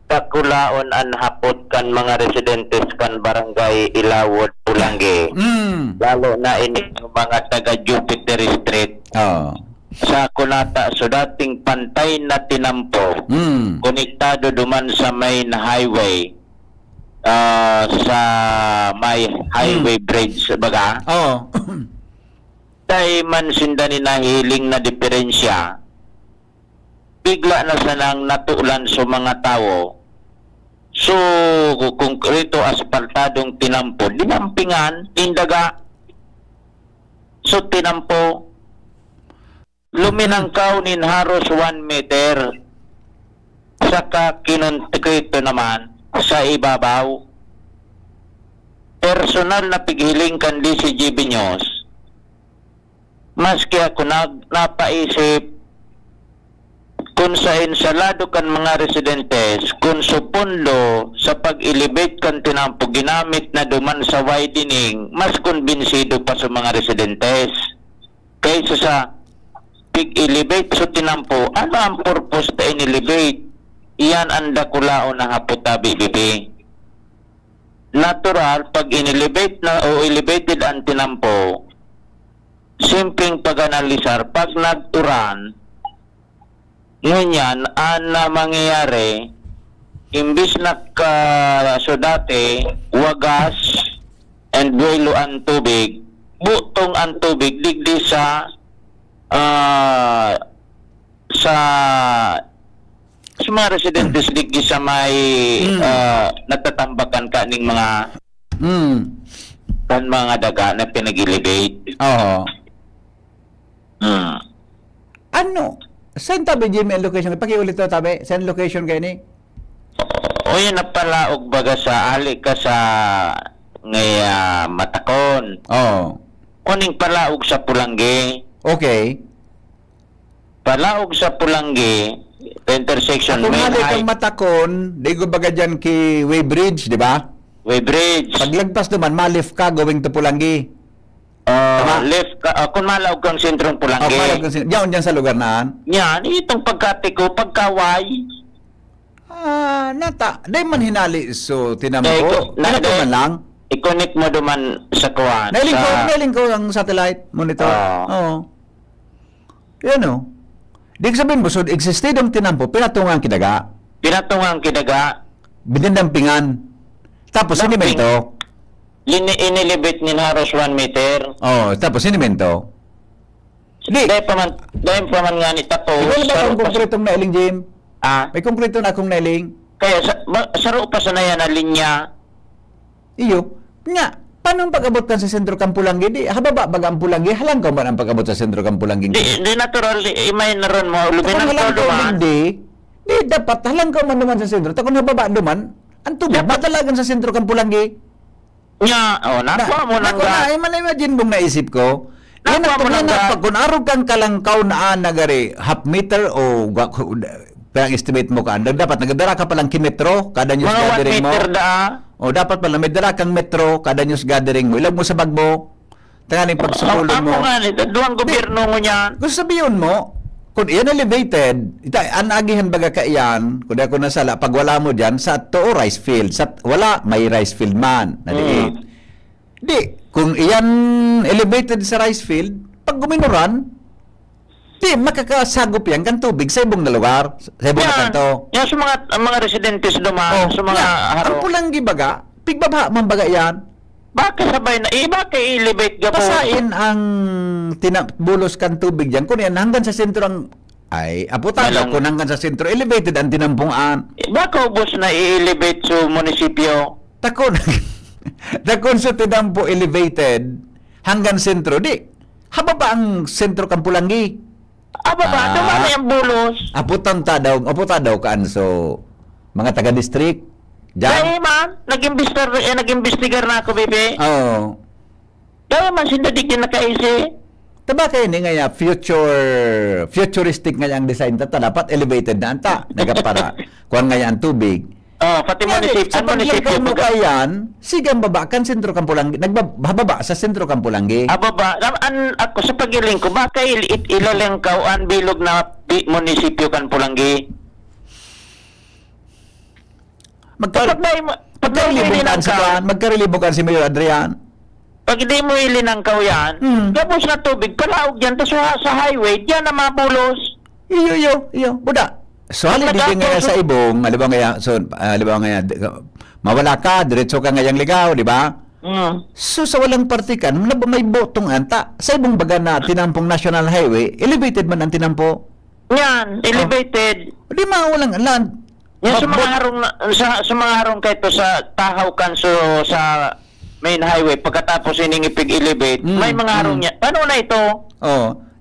kakulaon an hapot kan mga residentes kan barangay Ilawod, Pulangge. Lalo na ini mga taga Jupiter Street. Sa Kunata, so dating pantay na tinampo, konektado duman sa main highway, sa may highway bridge baga. Tay man sinda ni nahiling na diferensya, bigla na sanang natulan sa mga tao. So konkreto asfaltadong tinampo, dinampingan indaga. So tinampo, luminangkaw nin haros 1 meter, saka kinonkrito naman sa ibabaw. Personal na pighiling kan DCGB News, maski ako napaisip kung sa insalado kan mga residentes, kung supundo sa pag-elevate kan tinampo ginamit na duman sa widening, mas konbinsido pa sa mga residentes kaysa sa pig-elevate sa tinampo. Ano ang purpose na in-elevate? Iyan ang dakulao na haputabi, bibi. Natural, pag in-elevate na o elevated ang tinampo, simpleng pag-analisar, pag nag-uran, ngunyan, na mangyayari, imbis na so dati, wagas and buwelo ang tubig, butong ang tubig, digdi sa mga residentes digdi sa may nagtatambakan kaning mga kan mga daga na pinag-elevate. Oo. Hmm. Ano? Saan tabi Jimmy ang location? Pakiulit to tabi. Saan location kayo ni? O yan na pala og baga sa ali ka sa ngay Matakon. Oo. Uning palaog sa Pulanggi. Okay. Palaog sa Pulanggi, intersection Kung main hali high kang Matakon, di ko baga dyan kay Way Bridge, di ba? way bridge. Paglagpas naman, malif ka going to Pulangi. Tama. Left ka, kung malaog kang sentrong Pulanggi. Diyan dyan sa lugar naan. Yan, itong pagkatiko, pagkaway. Nata. Di man hinali. So, tinamo Eh, ko. na- Ano man lang? I-connect mo duman sa kuwan. Nailing ko ang satellite monitor. Oo. Yan o. Di ko sabihin mo, so, existed ang tinampo, pinatungang kidaga. Pinatungang kidaga, Binindampingan. Tapos Damping. sinimento. inilibit ni Haros 1 meter. Oh, tapos sinimento. Di. Dahil pa man nga ni Tato. Ikaw ba ang konkretong nailing, Jim? Ah, May konkreto na akong nailing. kaya saro pa sa na yan na linya. Iyo. Nga. Paano ang pag-abot ka sa sentro Kampulangi? Di, hababa baga ang Pulangi? Halang ka ba ang pag-abot sa sentro Kampulangi? Di natural, imay na ron mo. Lubinan Kung ko halang ka duman. hindi, di dapat halang ka man naman sa sentro. Takon hababa duman, ang tubig matalagan sa sentro Kampulangi. Nya, nakuha mo nang ga. Imagine mong naisip ko. Yan Nakuha mo ang ng gas. pag kung araw kang kalangkaw na nagari half meter o parang estimate mo ka, dapat nagdara ka palang kimetro kada news Mga 1 gathering mo. meter da. O dapat pala may dala kang metro kada news gathering mo. Ilag mo sa bag mo. Tangaling pagsukulong Ako mo. nga nito, duwang gobyerno mo niyan. Kung sabihin mo, kung iyan elevated, anagihan baga ka iyan, kung ako nasala, pag wala mo dyan, sa to rice field. Sa wala, may rice field man. Naliit. Di, kung iyan elevated sa rice field, pag guminuran, di, makakasagop yan kang tubig sa ibong na lugar, sa ibong na kanto. Yan sa mga residentes duman, sa mga Ang haro. Pulangi baga, pigbaba man baga yan, Bakit sabay na, bakit i-elevate ka po? pasain ang bulos kang tubig dyan. Kung yan, hanggang sa sentro ang, ay, aputan Walang- kung hanggang sa sentro, elevated ang tinampungan. Baka ubos na i-elevate sa munisipyo? Takon, takon sa tinampo elevated, hanggang sentro, di, haba ba ang sentro kang Pulangi? Aba ba, dumami ang bulos. Aputan daw kaan so, mga taga-district, Dahil dyan. man, nag-imbestigar na ako, bebe. Oo. Dahil man, sindadig din nakaisi. Taba kayo ni nga futuristic nga ang design ta dapat elevated na anta nagapara kuan nga ang tubig. Pati munisipyo. Sa paglagay mo kayan, sigang baba kan sentro Kampulangi, nagbababa sa sentro Kampulangi. Aba ba, ako sa pagiling ko, baka ilalengkaw ang bilog na munisipyo kan Pulanggi? Magkarelibokan si Mayor Adrian. Pag hindi mo ilinangkaw yan, tapos na tubig, palaog yan, tapos sa highway, diyan na mabulos. Iyo. Buda. So, halibigay nga sa ibong, alibaw nga mawala ka, diretso ka ngayang ligaw, di ba? So, sa walang partikan, may botong anta. Sa ibong baga na tinampong National Highway, elevated man ang tinampo. Yan, elevated. Di walang land. Yan sa mga harong, sa mga harong kahit sa tahaw kan sa main highway, pagkatapos iningipig-elevate, may mga harong niya. Paano na ito?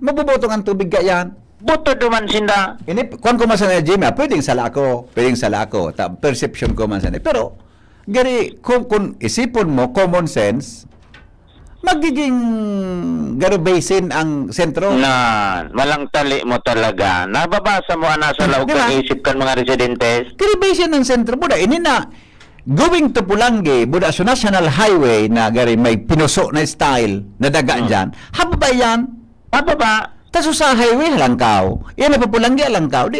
Mabubotong ang tubig ka yan. Buto duman sinda. Kung ko man sa Jimmy, pwedeng sala ako. Perception ko man sa pero, gari, kung isipon mo, common sense, magiging basin ang sentro. Na, malang tali mo talaga. Nababasa mo ana sa laog Diba? kang isip kan mga residentes. Gari basin ang sentro. Buda, ini na, going to Pulangi, buda sa National Highway na gari may pinuso na style na daga dyan, haba ba yan? Aba ba? Taso sa highway, halangkaw. Yan na Pulangi, halangkaw. Di,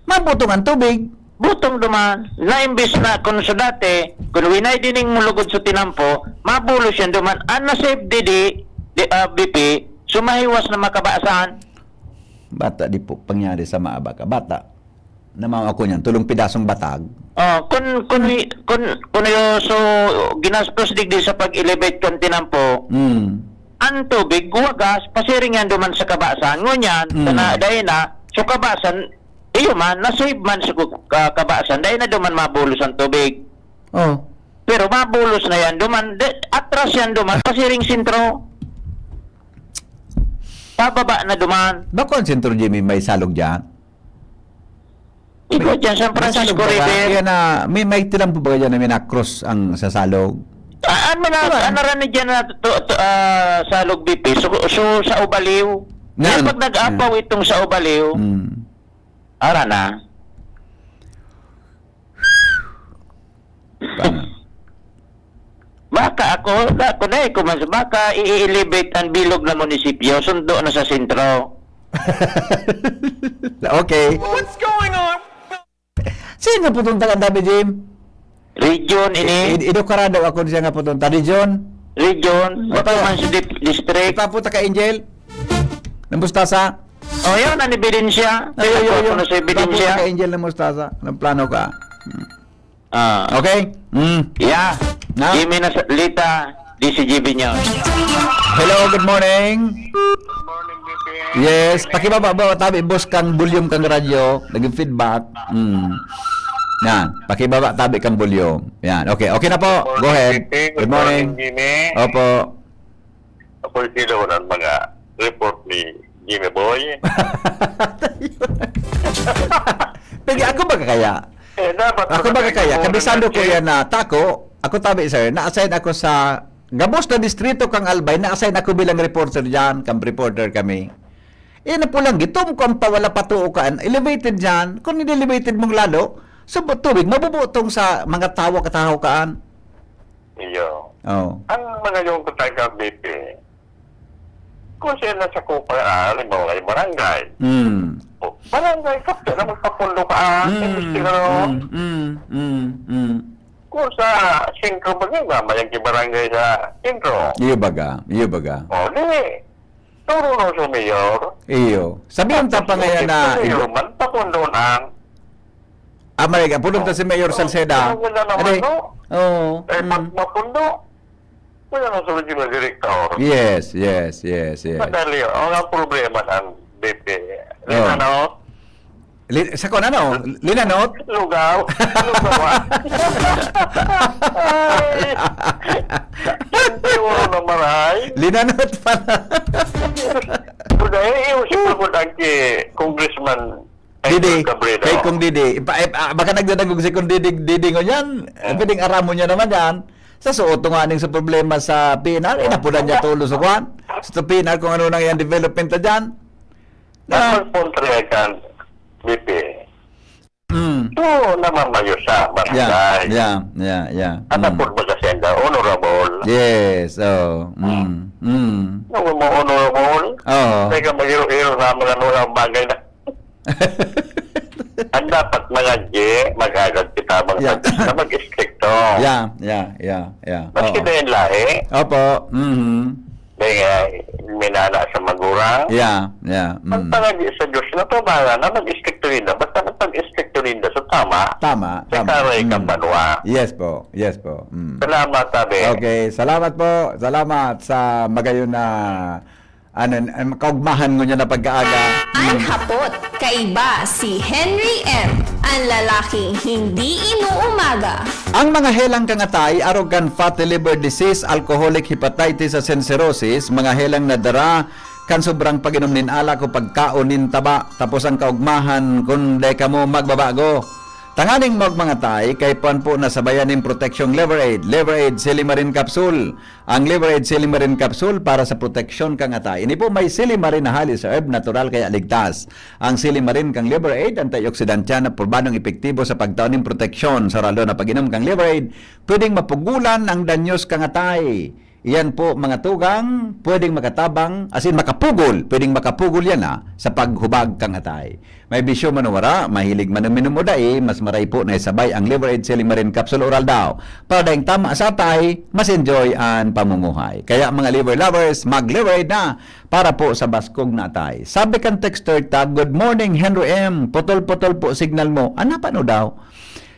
mabutong ang tubig. Butong duman. Na-imbis na kung sa dati, kung winay dining mulugod sa tinampo, mabulos yan duman. Ang nasave didi, BP, sumahiwas na makabaasan. Bata di po pangyari sa maaba ka. Bata. Namaw ako niyan. Tulong pidasong batag. Kung yung so ginastos digdi sa pag-elevate kan tinampo, ang tubig, guwagas, pasiring yan duman sa kabasan. Ngunyan, dahil na, so kabasan, iyo man, nasave man sa kabasan, dahil na duman mabulos ang tubig. Oh. Pero mabulos na yan duman, atras yan duman, pasiring sintro. Pababa na duman. Bako ang Sentro Jimmy may salog dyan? Ikaw dyan, San Francisco River. Kaya na, may tilang po ba dyan na may na-cross ang sasalog? Ano rin dyan na salog BP? So sa Ubaliw. Nga, Pag nag-apaw itong sa Ubaliw, ara na. Paano? Baka ako baka i-elevate ang bilog na munisipyo, sundo na sa sentro. Okay. What's going on? Sino po itong taga-Dabi, Jim? Region ini. Idokarado ako siya nga po itong Region. Region. Bataman sa district. Ipapunta ka, Angel? Ng Mustasa? O yun, ang ebidensya. Tayo na sa ebidensya. Ipapunta ka, Angel ng Mustasa. Ng plano ka. Ah. Okay? Yeah. Na? Jimmy na Lita, DCGB News. Hello, good morning. Good morning, BP. Yes, pakibaba ba tabi boss kang volume kang radyo, naging feedback. Yan, pakibaba tabi kang volume. Yan, okay. Okay na po. Go ahead. Good morning. Jimmy. Opo. Ako sila ng mga report ni Jimmy Boy. Pwede ako ba kaya? Dapat Ako ba kaya? Kabisado ko yan na tako. Ako tabi sir, na-assign ako sa Gabos na distrito kang Albay, na-assign ako bilang reporter dyan, camp reporter kami. Na po lang, gitom ko ang pawala patuukan, elevated dyan, kung elevated mong lalo, so tubig, mabubutong sa mga tawa-katahaw kaan. Iyo. Oh. Ang mga yung kataga BP, kung sila sa kupaan, mga barangay, barangay ka, na magpapundo ka, kung sa sintro ba nga, mayang barangay sa sintro. Iyo baga. O, di, turo no sa mayor. Iyo. Sabihin ta pa ngayon na, Mayor man, papundo ng, Amerika, punong ta si Mayor Salceda. wala naman, Aday, no? oh. Pag mapundo, wala na sa mga direktor. Yes. Madali, ang problema ng BP. Oh. Ano? Sa kon ano? Linanot? Lugaw. Hindi mo na maray. Linanot pala. Kuda, iusip ko lang kay Congressman Didi, Cabrera. kay Kung Didi. Baka nagdadagog si Kung Didi ngon yan. Pwedeng aramo niya naman yan. Sa suoto nga ning sa problema sa PNR, inapunan niya tulo sa kwan. Sa PNR kung ano nang yan development na dyan. Dapat puntrayakan, BP. Ito naman mayo sa barangay. Yeah. Ano po ba kasi ang honorable? Yes, oh. Ano mo honorable? Oh. Teka, mag-iro-iro na mga nulang bagay na. Ang dapat mga mag-agad kita na mag-istrikto. Yeah. Maski na yung lahi, Opo. dahil minana sa magurang. Yeah. Ang palagi sa Diyos na to, na mag-istrikto rin na. Basta mag-istrikto rin na. So tama. Tama. Sa karay kang banwa. Yes po. Salamat, sabi. Okay, salamat po. Salamat sa magayon na kaugmahan ko niya na pagkaaga. Ang hapot, kaiba si Henry M. Ang lalaking hindi inuumaga. Ang mga helang kangatay, arrogant fatty liver disease, alcoholic hepatitis at cirrhosis, mga helang nadara kan sobrang pag-inom nin ala ko pagkaon nin taba, tapos ang kaugmahan kung di ka mo magbabago. Tanganing mga tay, kay puan po na sabayan ng Protection Liver Aid Silimarin Capsule. Ang Liver Aid Silimarin Capsule para sa proteksyon kang atay. Ini po may Silimarin na halis herb, natural kaya ligtas. Ang Silimarin kang Liver Aid, antioxidant yan na probadong epektibo sa pagtaon ng proteksyon. Sa ralo na pag-inom kang Liver Aid, pwedeng mapugulan ang danyos kang atay. Iyan po mga tugang, pwedeng makatabang, as in makapugol, pwedeng makapugol yan sa paghubag kang atay. May bisyo manumara, mahilig manuminom o dai, mas maray po na isabay ang liver aid selling marine capsule oral daw. Para daing tama sa atay, mas enjoy ang pamumuhay. Kaya mga liver lovers, mag-liver aid na para po sa baskog na atay. Sabi kang texter tag, good morning Henry M. Putol-putol po signal mo. Ano pa no daw?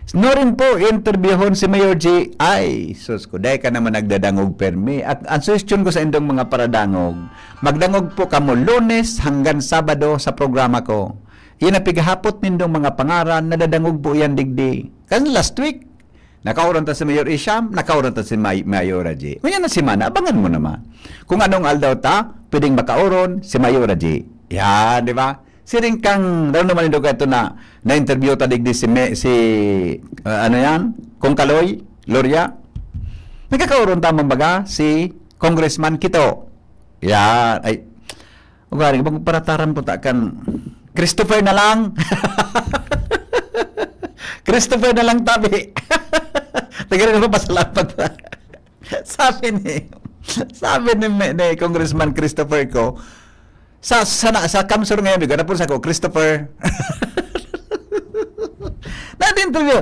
No rin po, interviewon si Mayor G. Ay, sus ko, dahil ka naman nagdadangog permi. At ang suggestion ko sa indong mga paradangog, magdangog po kamo Lunes hanggang Sabado sa programa ko. Yan ang pighapot nindong mga pangaran, nadadangog po yan digdi. Kasi last week, nakauran ta si Mayor Isham, nakauran ta si Mayor G. Ngayon na si Mana, abangan mo naman. Kung anong aldaw ta, pwedeng makauron si Mayor G. Yan, di ba? Siring kang, daw naman ito ito na interview ta digdi ano yan? Kung Kaloy, Loria. Nagkakauron tamang baga si Congressman Kito. Yan. Ay, ugaring, bang parataran po kan Christopher na lang. Christopher na lang tabi. Tagarin ko pasalamat. sabi ni Congressman Christopher ko, sa Kamsur ngayon, bigyan na po sa ko, Christopher. Na-interview.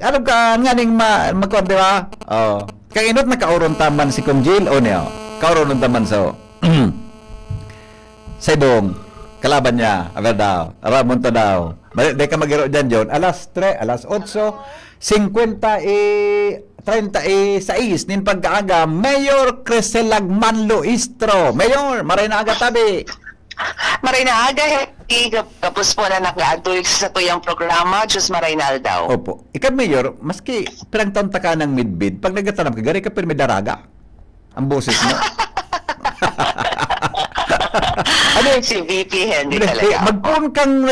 Ano ka nga ning magkuhan, di ba? Oh. Kang inot na kauron taman si Kong Jill, o niya, kauron taman sa ibong, kalaban niya, aber daw, Ramon to daw. Di ka magiro dyan, John. Alas 3, alas 8, 36 nin pagkaaga, Mayor Criselag Manlo Istro. Mayor, maray na aga tabi. Maray na aga, kapos po na nag-aadulog sa tuyang programa, Diyos maray na daw. Opo. Ikaw, Mayor, maski pirang taon ta ka ng midbid, pag nagatanap ka, gari ka pirmi daraga. Ang boses mo. Ano si VP Henry talaga? Magpun kang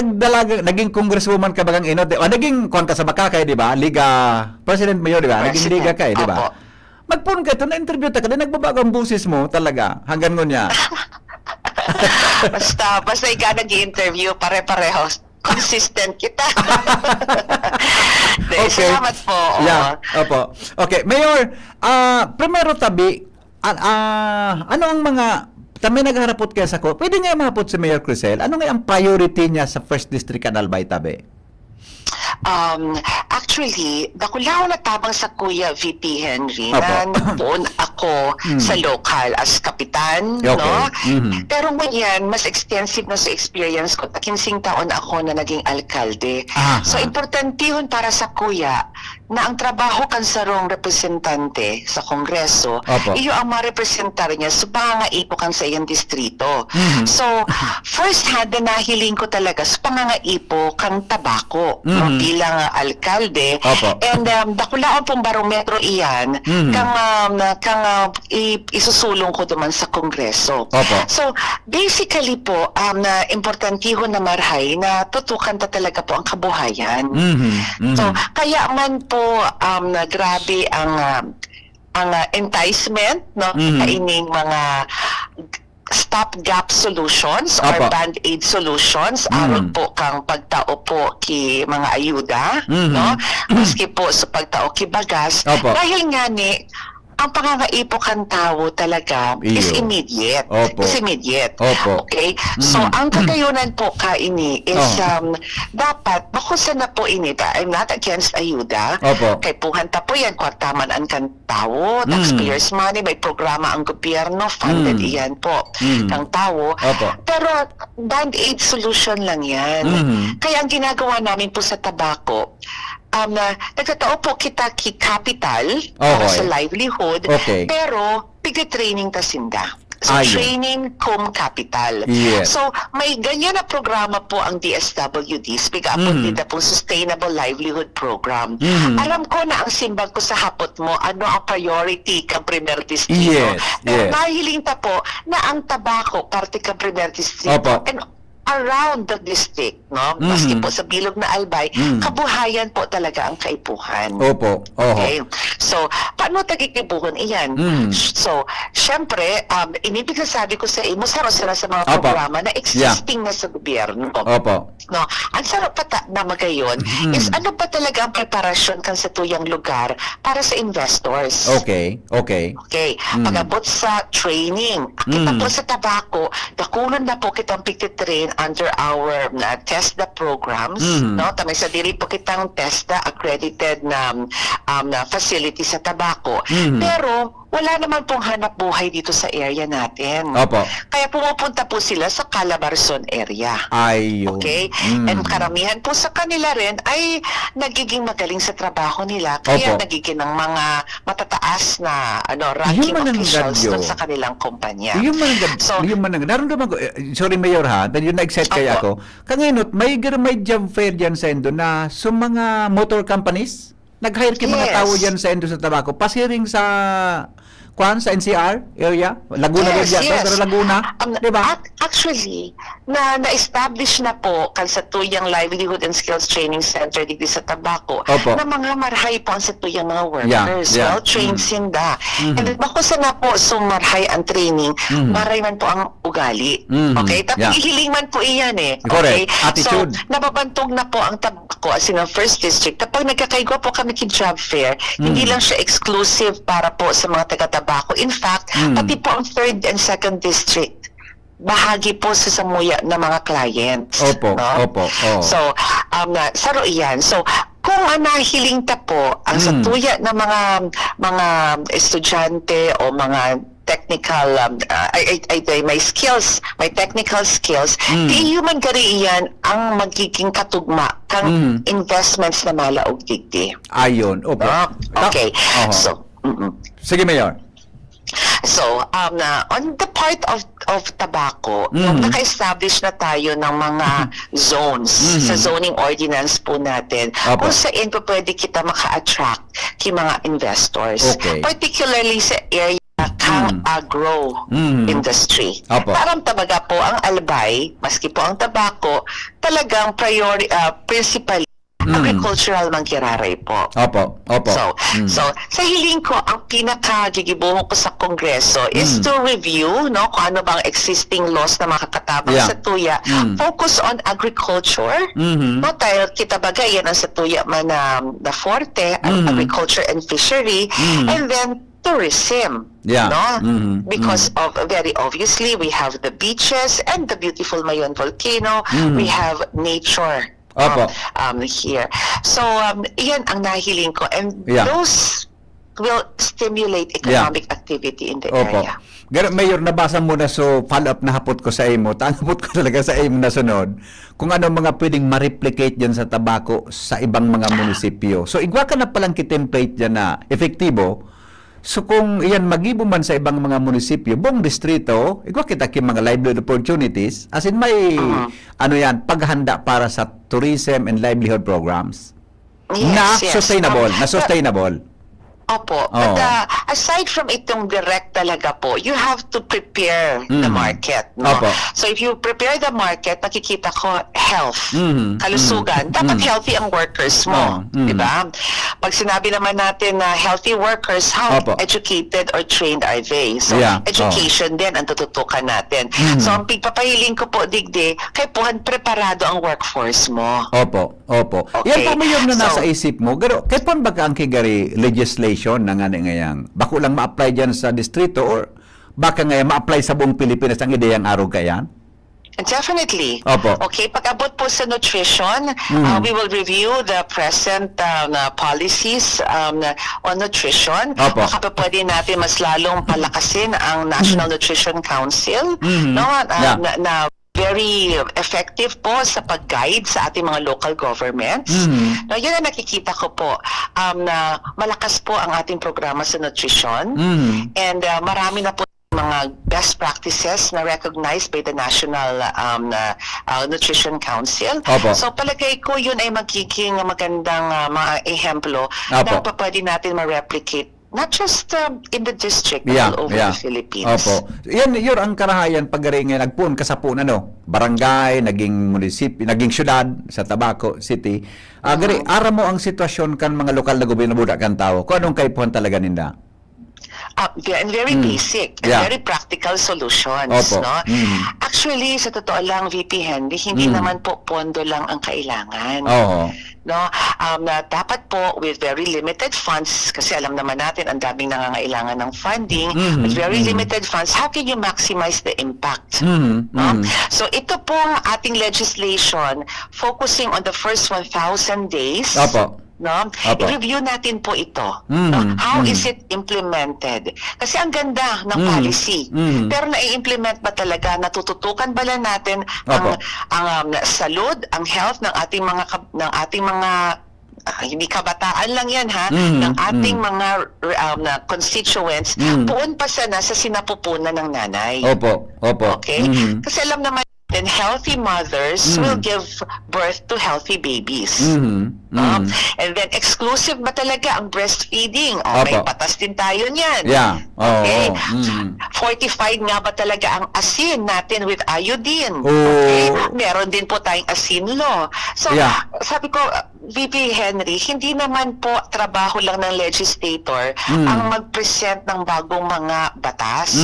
naging congresswoman ka bagang inot, naging kuhan ka sa Makakay, di ba? Liga, President Mayor, di ba? Naging liga ka, di ba? Magpun ka ito, na-interview ta ka, nagbabago ang boses mo talaga, hanggang ngunya. basta ikaw nag-i-interview, pare-pareho. Consistent kita. Okay. Salamat po. Yeah, opo. Okay, Mayor, primero tabi, ano ang mga kami nagharapot kaya sa ko, pwede nga mahapot si Mayor Crisel, ano nga ang priority niya sa 1st District Albay tabi? Actually, dakulaw na tabang sa Kuya VP Henry Opo. na napoon ako sa local as kapitan, Okay. no? Mhm. Pero ngayon, mas extensive na sa experience ko. 15 taon ako na naging alkalde. Aha. So, importantihon para sa Kuya na ang trabaho kan sarong representante sa Kongreso, Opo. iyo ang marepresentar niya sa pangangaipo kan sa iyang distrito. Mhm. So, first hand na nahiling ko talaga sa pangangaipo kan tabako. Mhm. No, bilang alkalde. Opo. And dakulaon pong barometro iyan Mhm. kang isusulong ko duman sa Kongreso. Opo. So, basically po, na importantiho na marhay na tutukan ta talaga po ang kabuhayan. Mhm. Mhm. So, kaya man po na grabe ang enticement, no, Mhm. kaining mga stopgap solutions or Opo. band-aid solutions aron po kang pagtao po ki mga ayuda, Mhm. no, maski po sa pagtao ki bagas, Opo. dahil nga ni ang pangangaipo kan tao talaga is Iyo. immediate. Opo. Is immediate. Opo. Okay? So, ang kagayunan po ka ini is dapat, bakusan na po ini, I'm not against ayuda. Opo. Kay puhanta po yan, kwartaman ang kan tao, taxpayers money, may programa ang gobyerno, funded iyan po, ng tao. Opo. Pero, band-aid solution lang yan. Mhm. Kaya ang ginagawa namin po sa tabako, nagtatao po kita ki capital para Okay. sa livelihood, Okay. pero piga-training ta sinda. So, Ayun. training cum capital. Yes. So, may ganyan na programa po ang DSWD, Speak Up nila po Sustainable Livelihood Program. Alam ko na ang simbag ko sa hapot mo, ano ang priority kang primer distrito. Yes, Pero yes. nahiling ta po na ang tabako, parte kang primer distrito. Opo. And around the district, no? Maski po sa Bilog na Albay, kabuhayan po talaga ang kaipuhan. Opo. Okay? So, paano tagikibuhon iyan? So, syempre, inibig na sabi ko sa imo, saro sa mga Opo. programa na existing na sa gobyerno. Opo. No, ang sarap pa na magayon is ano pa talaga ang preparasyon kan sa tuyang lugar para sa investors. Okay. Okay, pag-abot sa training, kita po sa tabako, dakulan na po kitang pagtitrain under our TESDA programs, no? Tamay sa diri po kitang TESDA accredited na facility sa tabako. Pero wala naman pong hanap buhay dito sa area natin. Opo. Kaya pumupunta po sila sa Calabarzon area. Ayun. Okay? And karamihan po sa kanila rin ay nagiging magaling sa trabaho nila. Kaya Opo. nagiging ng mga matataas na ranking Yung officials mananggadyo. dun sa kanilang kumpanya. Yung naramdaman ko, sorry Mayor ha, dahil yun na-excite kaya Opo. ako. Kanginot, may job fair dyan sa Indo na sa mga motor companies, nag-hire mga Yes. tao dyan sa Indo sa Tabaco, pasiring sa sa NCR area, Laguna Yes, area, yes. pero Laguna, di ba? Actually, na-establish na po kan sa tuyang Livelihood and Skills Training Center dito sa Tabaco Opo. na mga marhay po ang sa tuyang mga workers. Yeah. Well-trained sinda. And bako sa na po sumarhay ang training, maray man po ang ugali. Okay? Tapos Yeah. ihiling man po iyan eh. Correct. Okay? Attitude. So, nababantog na po ang Tabaco as in ang first district. Kapag nagkakaigwa po kami kay job fair, hindi lang siya exclusive para po sa mga taga-Tabaco. In fact, pati po ang 3rd and 2nd district, bahagi po sa samuya ng mga clients. Opo, no? opo, oo. So, saro iyan. So, kung nahiling ta po ang sa tuya ng mga estudyante o mga technical may skills, may technical skills, di human gari iyan ang magiging katugma kang investments na malaog digdi. Ayun, opo. Okay. Oho. So, Sige, Mayor. So, on the part of tobacco, nung naka-establish na tayo ng mga zones sa zoning ordinance po natin, Opo. kung saan po pwede kita maka-attract kay mga investors. Okay. Particularly sa area kang agro industry. Opo. Parang tabaga po ang Albay, maski po ang tabako, talagang principal agricultural mangkiraray po. Opo, opo. So sa hiling ko, ang pinakagigibuhon ko sa Kongreso is to review kung ano bang existing laws na makakatabang Yeah. sa tuya. Focus on agriculture. No, dahil kita bagay yan ang sa tuya man na forte, ang agriculture and fishery, and then tourism. Yeah. No? Because of very obviously we have the beaches and the beautiful Mayon volcano. We have nature. Opo. Here. So, iyan ang nahiling ko. And Yeah. those will stimulate economic activity in the Opo. area. Mayor, nabasa mo na so follow-up na hapot ko sa imo. Tanggapot ko talaga sa imo na sunod. Kung ano mga pwedeng ma-replicate dyan sa tabako sa ibang mga munisipyo. So, igwa ka na palang ki-template dyan na efektibo. So, kung iyan magibo man sa ibang mga munisipyo, buong distrito, igwa kita ki mga livelihood opportunities. As in, may paghanda para sa tourism and livelihood programs. Yes, yes. Sustainable. Opo. Oo. But aside from itong direct talaga po, you have to prepare the market. No? Opo. So if you prepare the market, nakikita ko health, kalusugan. Dapat healthy ang workers mo. Di ba? Pag sinabi naman natin na healthy workers, how Opo. educated or trained are they? So Yeah. education din ang tututukan natin. So ang pagpapahiling ko po, digdi, kay puhan preparado ang workforce mo. Opo. Okay. Yan po Mayor na nasa So- isip mo. Pero, kaya ba ang kigari legislation na nga ngayang bako lang ma-apply dyan sa distrito or baka ngayon ma-apply sa buong Pilipinas ang ideyang araw kayan? Definitely. Opo. Okay, pag-abot po sa nutrition, we will review the present policies on nutrition. Opo. Baka pa pwede natin mas lalong palakasin ang National Nutrition Council, no? Yeah. Na very effective po sa pag-guide sa ating mga local governments. No, yun ang nakikita ko po, na malakas po ang ating programa sa nutrition, and marami na po mga best practices na recognized by the National Nutrition Council. Opo. So palagay ko yun ay magiging magandang mga ehemplo Opo. na pwede natin ma-replicate not just in the district, but Yeah, all over yeah. the Philippines. Opo. Yan, yun ang karahayan pag nga nagpuon ka sa puno, ano? Barangay, naging munisipyo, naging syudad sa Tabaco City. Gari, ara mo ang sitwasyon kan mga lokal na gobyerno budak kan tao. Kung anong kaipuhan talaga ninda? And very basic and Yeah. very practical solutions. Opo. No? Mm. Actually, sa totoo lang, VP Henry, hindi naman po pondo lang ang kailangan. Oo. No, na dapat po with very limited funds, kasi alam naman natin ang daming nangangailangan ng funding, with very limited funds, how can you maximize the impact? No? So ito pong ating legislation focusing on the first 1,000 days. Opo. No? Opo. I-review natin po ito. No? How is it implemented? Kasi ang ganda ng policy. Pero nai-implement ba talaga? Natututukan ba lang natin Opo. ang salud, ang health ng ating mga hindi kabataan lang yan ha, ng ating mga na constituents, puon pa sana sa sinapupunan ng nanay. Opo. Opo. Okay? Kasi alam naman natin, healthy mothers will give birth to healthy babies. And then, exclusive ba talaga ang breastfeeding? May Opo. patas din tayo niyan. Yeah. Oo. Okay? Mm. Fortified nga ba talaga ang asin natin with iodine? Oo. Okay? Meron din po tayong asin law. So, Yeah. sabi ko, VP Henry, hindi naman po trabaho lang ng legislator ang mag-present ng bagong mga batas.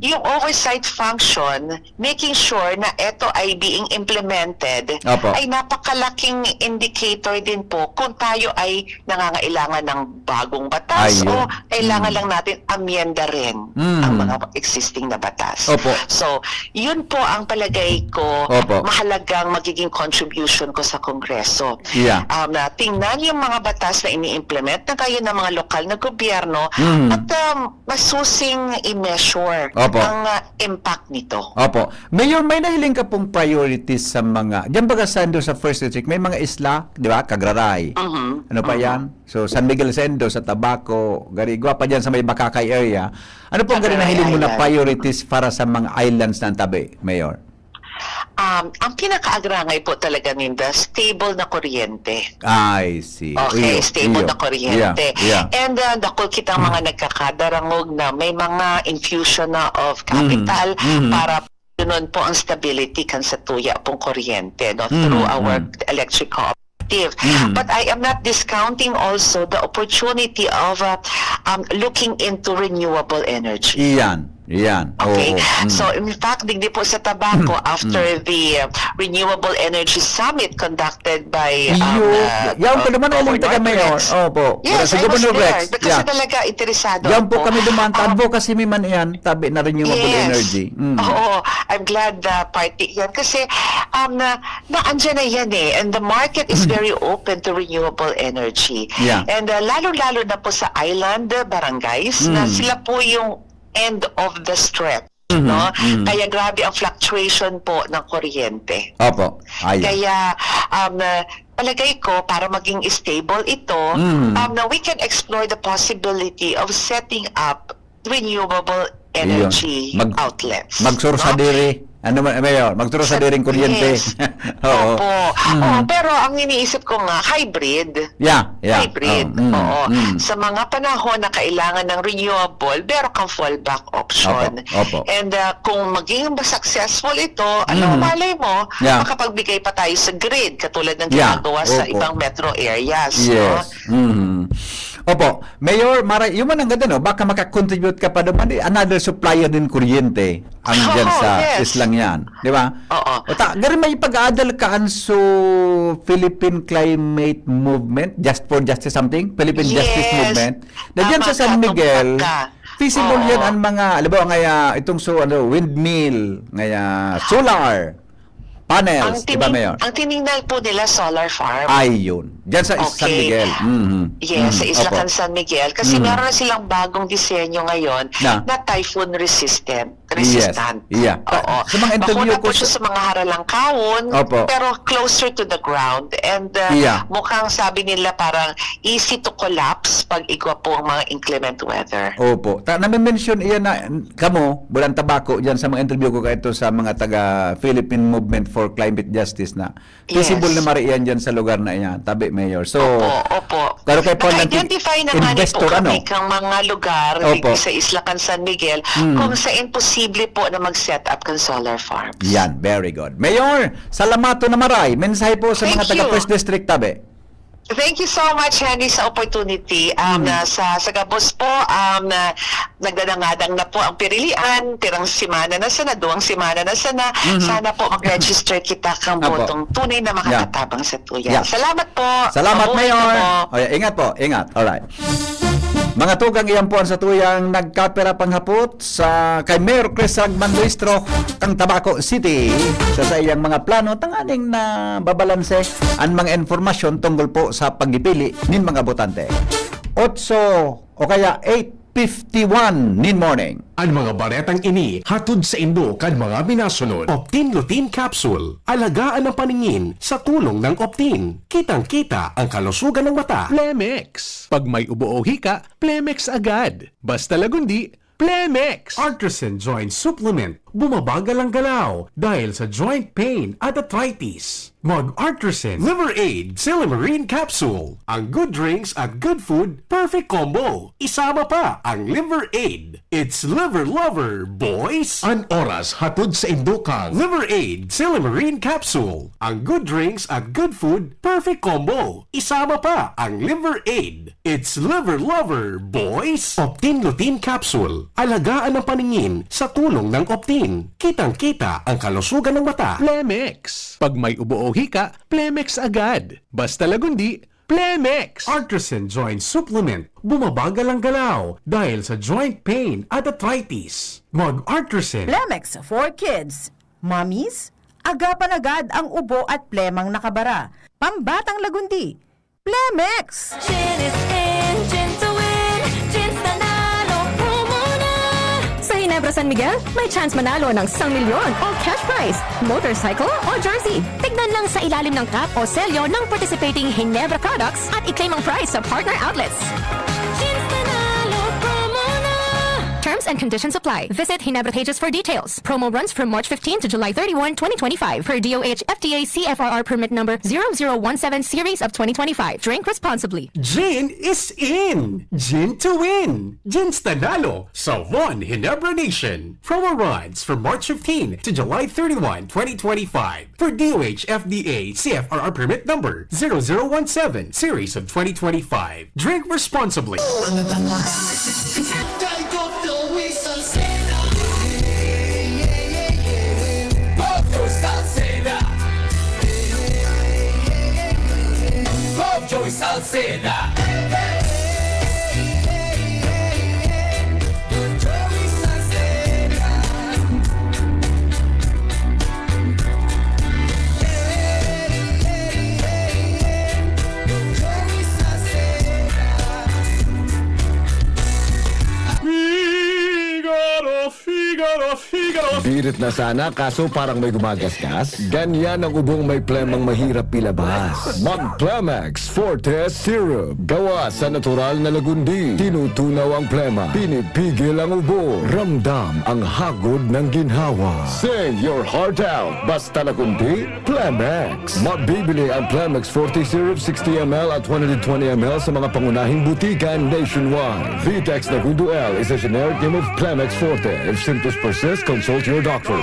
Yung oversight function, making sure na ito ay being implemented, Opo. ay napakalaking indicator din po kung tayo ay nangangailangan ng bagong batas Ayun. o kailangan lang natin amyenda rin ang mga existing na batas. Opo. So, yun po ang palagay ko Opo. mahalagang magiging contribution ko sa Kongreso. Yeah. Na tingnan yung mga batas na ini-implement na kayo ng mga lokal na gobyerno at masusing i-measure Opo. ang impact nito. Opo. Mayor, may nahiling ka pong priorities sa mga, diyan ba Sando sa First District, may mga isla, di ba? Kagraray. Ano pa yan? So, San Miguel Sendo sa Tabaco, Garigua pa dyan sa may Bakakay area. Ano pong gari Cagaray nahiling mo na Island. priorities para sa mga islands ng tabi, Mayor? Ang pinakaagrangay po talaga ninda, stable na kuryente. I see. Okay, Iyo, stable iyo. na kuryente. Yeah. And dakol kitang mga nagkakadarangog na may mga infusion na of capital para nun po ang stability kan sa tuya pong kuryente through our electric cooperative. But I am not discounting also the opportunity of looking into renewable energy. Iyan. Okay. Oo. So in fact, digdi po sa Tabaco after the Renewable Energy Summit conducted by Yan po naman alam taga Mayor. Opo. Yes, Si I was Governor there. Rex. Kasi talaga interesado Yan po ako. kami dumaan. Advocacy may man yan. Tabi na renewable energy. Oo. I'm glad na party yan. Kasi andyan na yan eh. And the market is very open to renewable energy. Yeah. And lalo-lalo na po sa island barangays na sila po yung end of the stretch. No? Kaya grabe ang fluctuation po ng kuryente. Opo. Ayun. Kaya palagay ko para maging stable ito, na we can explore the possibility of setting up renewable energy Iyon. outlets. Magsursadiri. Ano man, Mayor? Magsursadiri kuryente. Yes. Oo. Opo. Pero ang iniisip ko nga, hybrid. Yeah. Hybrid. Oo. Mm. Sa mga panahon na kailangan ng renewable, meron kang fallback option. Opo. And kung maging successful ito, malay mo, Yeah. makapagbigay pa tayo sa grid, katulad ng Yeah. ginagawa sa Opo. ibang metro areas. Yes. No? Opo. Mayor, yung man ang ganda, no? Baka makakontribute ka pa naman. Another supplier din kuryente ang dyan Oo, sa yes. islang yan. Di ba? Oo. O gari may pag-aadal kaan so Philippine Climate Movement, Just for Justice something? Philippine Yes. Justice Movement. Na dyan Tama sa San ka, Miguel, tumpak ka. feasible Oo. yan ang mga, alam mo, ngaya, itong windmill, ngaya, solar, panels, di ba, Mayor? Ang tiningnan po nila solar farm. Ayun. Diyan sa San Okay. Miguel. Yes, sa Isla Opo. Can San Miguel. Kasi meron na silang bagong disenyo ngayon Na? na typhoon resistant. Yes. Yeah. Oo. Sa mga interview Bakuna ko po siya sa mga haralang kawon, Opo. pero closer to the ground. And Yeah. mukhang sabi nila parang easy to collapse pag igwa po ang mga inclement weather. Opo. Nami-mention iyan na kamo, Bulan Tabaco, diyan sa mga interview ko kaito sa mga taga Philippine Movement for Climate Justice na feasible Yes. na mariyan diyan sa lugar na iyan, tabi Mayor. So, Opo. Pero kay po Naka-identify naman po investor, kami kang mga lugar Opo. dito sa Isla Can San Miguel kung saan posible po na mag-set up ng solar farms. Yan, very good. Mayor, salamato na maray. Mensahe po sa mga Thank taga you. First District tabi. Thank you so much, Henry, sa opportunity. Sa Gabos po, nagdadangadang na po ang pirilian. Tirang simana na sana, duwang simana na sana. Sana po mag-register kita kang Apo. botong tunay na makakatabang sa tuyan. Yeah. Salamat po. Salamat, Mabuhay ka Mayor. po. O, ingat po, ingat. Alright. Mga tugang iyan po sa tuyang nagkapera panghapot sa kay Mayor Chris Agmanduistro kang Tabaco City sa iyang mga plano tanganing na babalanse ang mga informasyon tungkol po sa pagipili nin mga botante. 8 o kaya 8:51 nin morning. Ang mga baretang ini hatod sa Indo kan mga minasunod. Optin Lutein Capsule. Alagaan ang paningin sa tulong ng Optin. Kitang-kita ang kalusugan ng mata. Plemex. Pag may ubo o hika, Plemex agad. Basta lagundi, Plemex. Artisan Joint Supplement. Bumabagal ang galaw dahil sa joint pain at arthritis. Mag-Artisan Liver Aid Silymarin Capsule. Ang good drinks at good food, perfect combo. Isama pa ang Liver Aid. It's liver lover, boys! An oras hatod sa Indokang. Liver Aid Silymarin Capsule. Ang good drinks at good food, perfect combo. Isama pa ang Liver Aid. It's liver lover, boys! Optin Lutein Capsule. Alagaan ang paningin sa tulong ng Optin. Kitang-kita ang kalusugan ng mata. Plemex. Pag may ubo o hika, Plemex agad. Basta lagundi, Plemex. Artisan Joint Supplement. Bumabagal ang galaw dahil sa joint pain at arthritis. Mag-Artisan. Plemex for kids. Mommies, agapan agad ang ubo at plemang nakabara. Pambatang lagundi. Plemex! Gin is in, gin to win, gin's nanalo, promo na! Sa Ginebra San Miguel, may chance manalo ng 1 milyon o cash prize, motorcycle o jersey. Tignan lang sa ilalim ng cap o selyo ng participating Ginebra products at i-claim ang prize sa partner outlets. Gin's nanalo, promo na! Terms and conditions apply. Visit Ginebra pages for details. Promo runs from March 15 to July 31, 2025 per DOH FDA CFRR permit number 0017 series of 2025. Drink responsibly. Gin is in! Gin to win! Gin's Tanalo sa One Ginebra Nation. Promo runs from March 15 to July 31, 2025 for DOH FDA CFRR permit number 0017 series of 2025. Drink responsibly. Joey Salceda. Birit na sana kaso parang may gumagasgas. Ganyan ang ubong may plemang mahirap ilabas. Mag-Plemex Forte Syrup. Gawa sa natural na lagundi. Tinutunaw ang plema. Pinipigil ang ubo. Ramdam ang hagod ng ginhawa. Sing your heart out. Basta lagundi, Plemex. Mabibili ang Plemex Forte Syrup 60 ml at 120 ml sa mga pangunahing butikan nationwide. Vitex Nagundo L is a generic name of Plemex Forte. If symptoms persist, consult your doctor.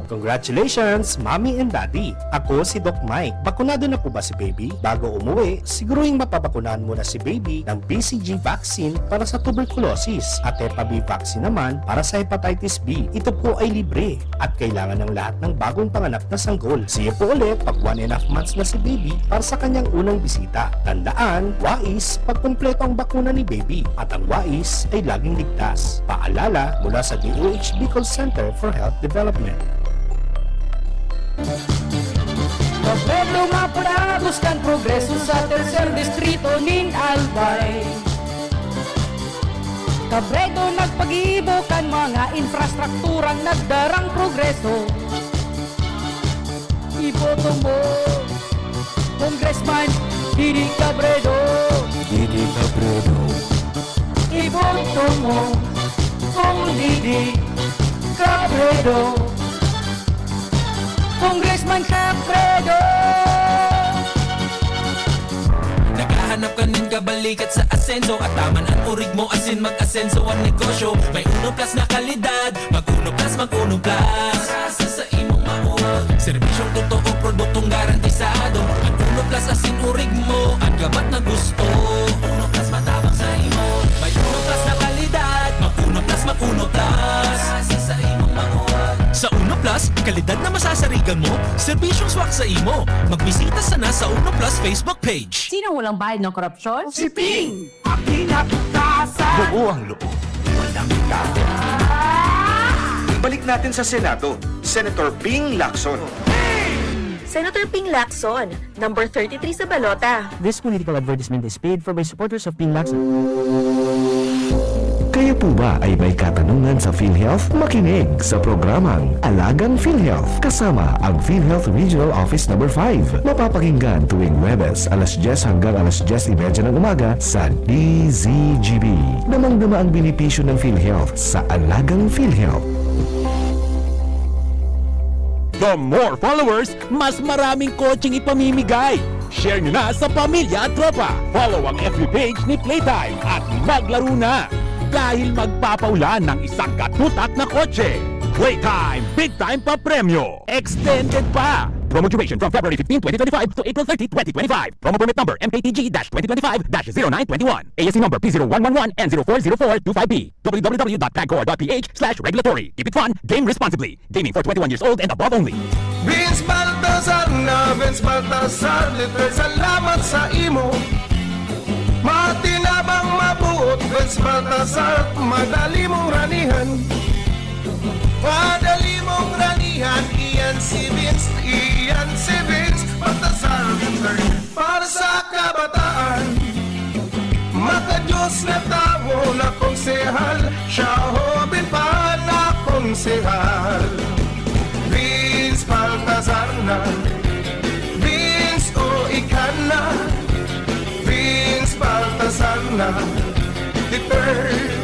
Congratulations, Mommy and Daddy! Ako si Doc Mike. Bakunado na po ba si Baby? Bago umuwi, siguruhing mapabakunahan muna si Baby ng BCG vaccine para sa tuberculosis at Hep B vaccine naman para sa hepatitis B. Ito po ay libre at kailangan ng lahat ng bagong panganak na sanggol. See you po ulit pag 1.5 months na si Baby para sa kanyang unang bisita. Tandaan, wais pag kumpleto ang bakuna ni Baby at ang wais ay laging ligtas. Paalala mula sa DOH Bicol Center for Health Development. Pablo mapura, buscan progreso sa tercer distrito nin Albay. Kabredo nagpag-ibo kan mga infrastrukturang nagdarang progreso. Iboto mo, Congressman Didi Cabredo. Didi Cabredo. Iboto mo, Kong Didi Cabredo. Congressman Cabredo. kabalikat sa asenso at taman ang urig mo asin mag-asenso ang negosyo. May Uno Plus na kalidad, mag-Uno Plus, mag-Uno Plus. Asa sa imong mauot, serbisyong totoo, produktong garantisado. Mag-Uno Plus asin urig mo, ang gabat na gusto. Uno Plus matabang sa imo. May Uno Plus na kalidad, mag-Uno Plus, mag-Uno Plus. Asa sa imong mauot. Sa Uno Plus, kalidad na masasarigan mo, serbisyong swak sa imo. Magbisita sana sa Uno Plus Facebook page. Sino walang bayad ng korupsyon? Si Ping! Ang kinabukasan! Buo ang loob. Walang gago. Balik natin sa Senado, Senator Ping Lacson. Senator Ping Lacson, number 33 sa balota. This political advertisement is paid for by supporters of Ping Lacson. Kayo po ba ay may katanungan sa PhilHealth? Makinig sa programang Alagang PhilHealth kasama ang PhilHealth Regional Office No. 5. Mapapakinggan tuwing Webes alas 10 hanggang alas 10:30 ng umaga sa DZGB. Damang-dama ang benepisyo ng PhilHealth sa Alagang PhilHealth. The more followers, mas maraming coaching ipamimigay. Share nyo na sa pamilya at tropa. Follow ang FB page ni Playtime at maglaro na. Dahil magpapaulan ng isang katutak na kotse. Playtime, big time pa premyo. Extended pa. Promo duration from February 15, 2025 to April 30, 2025. Promo permit number MKTG-2025-0921. ASC number P0111 and 040425B. www.pagcor.ph/regulatory. Keep it fun, game responsibly. Gaming for 21 years old and above only. Vince Baltazar na Vince Baltazar, literal salamat sa imo. Matinabang mabuot, Vince Baltazar, madali mong ranihan. Madali mong ranihan, iyan si Vince Baltazar, para sa kabataan. Maka-Diyos na tao na konsehal, siya hobin pa na konsehal. Vince Baltazar na, Vince o ikan na, Vince Baltazar na,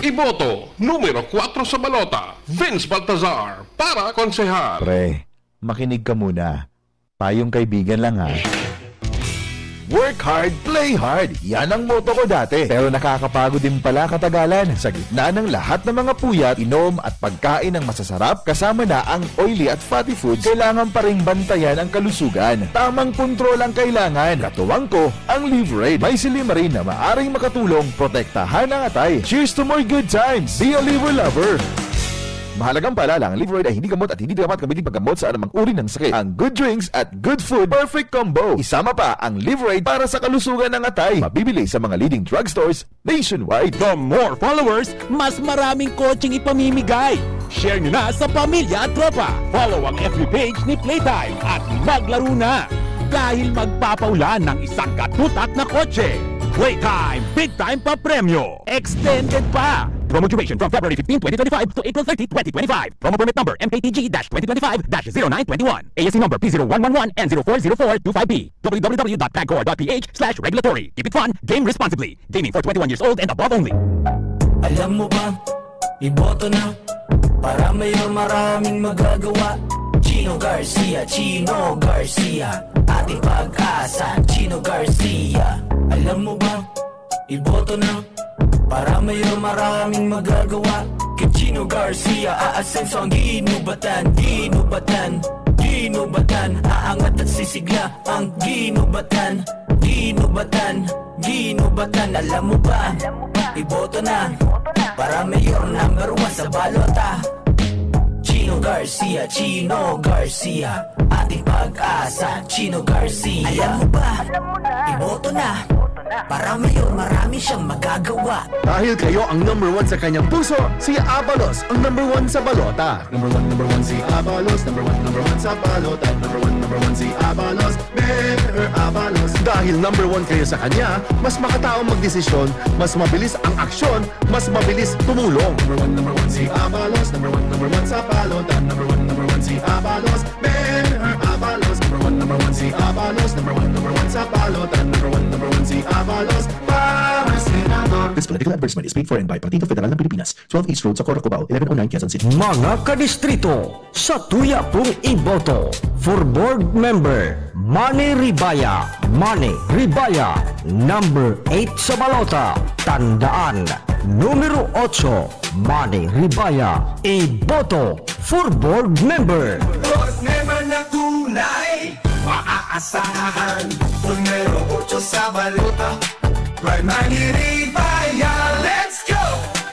Iboto, numero 4 sa balota, Vince Baltazar, para konsehal. Pre, makinig ka muna. Payong kaibigan lang ha. Work hard, play hard. Yan ang motto ko dati. Pero nakakapagod din pala katagalan. Sa gitna ng lahat ng mga puyat, inom at pagkain ng masasarap, kasama na ang oily at fatty foods, kailangan pa ring bantayan ang kalusugan. Tamang kontrol ang kailangan. Katuwang ko, ang Live-Rate. May silimarin na maaring makatulong, protektahan ang atay. Cheers to more good times. Be a liver lover. Mahalagang paalala, ang Live-Rate ay hindi gamot at hindi dapat gamitin paggamot sa anumang uri ng sakit. Ang good drinks at good food, perfect combo. Isama pa ang Live-Rate para sa kalusugan ng atay. Mabibili sa mga leading drugstores nationwide. The more followers, mas maraming coaching ipamimigay. Share nyo na sa pamilya at tropa. Follow ang FB page ni Playtime at maglaro na. Dahil magpapaulan ng isang katutak na kotse. Playtime, big time pa premyo. Extended pa. Promo duration from February 15, 2025 to April 30, 2025. Promo permit number MKTG-2025-0921. ASC number P0111 and 040425B. www.pagcor.ph/regulatory. Keep it fun, game responsibly. Gaming for 21 years old and above only. Alam mo ba, iboto na, para maraming magagawa. Chino Garcia, ating pag-asa, Chino Garcia. Alam mo ba, iboto na, para maraming magagawa. Kay Chino Garcia, aasenso ang ginubatan. Aangat at sisigla ang ginubatan. Alam mo ba, iboto na, para mayor number 1 sa balota. Chino Garcia, ating pag-asa, Chino Garcia. Alam mo ba, iboto na, para mayor marami siyang magagawa. Dahil kayo ang number 1 sa kanyang puso, si Abalos ang number 1 sa balota. Number one si Abalos, number one sa balota. Number one si Abalos, Mayor Abalos. Dahil number 1 kayo sa kanya, mas makataong magdesisyon, mas mabilis ang aksyon, mas mabilis tumulong. Number one si Abalos, number one sa balota. Number one si Abalos, Mayor Abalos. Number one si Abalos, number one sa balota. Number one si Abalos, para senador. This political advertisement is paid for and by Partido Federal ng Pilipinas, 12 East Road, Socorro, Cubao, 1109 Quezon City. Mga kadistrito, sa tuya pong iboto. For board member, Manny Ribaya, Manny Ribaya, number 8 sa balota. Tandaan, numero 8, Manny Ribaya, iboto for board member. Board member na tunay, maaasahan. Numero 8 sa balota, by Manny Ribaya. Let's go!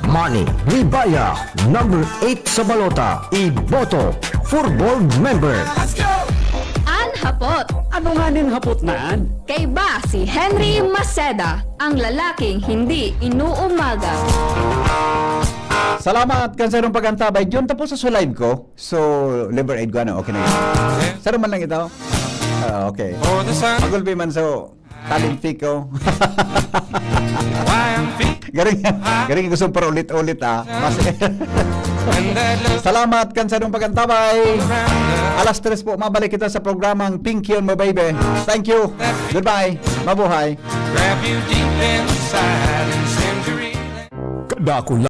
Manny Ribaya, number 8 sa balota, iboto for board member. Let's go! Hapot. Ano nga nin hapot naan? Kay ba si Henry Maceda, ang lalaking hindi inuumaga. Salamat kan sa inyong pagantabay. Diyon tapos sa live ko. So, liver aid ko ano, okay na yun. Saro man lang ito. Okay. Magulpi man so, talent fee ko. Garing gusto pa ulit-ulit Mas, salamat kan sa inyong pagantabay. Alas 3 po, mabalik kita sa programang Pink Yun Mo Baby. Thank you. Goodbye. Mabuhay. Grab you deep inside and send you Kadako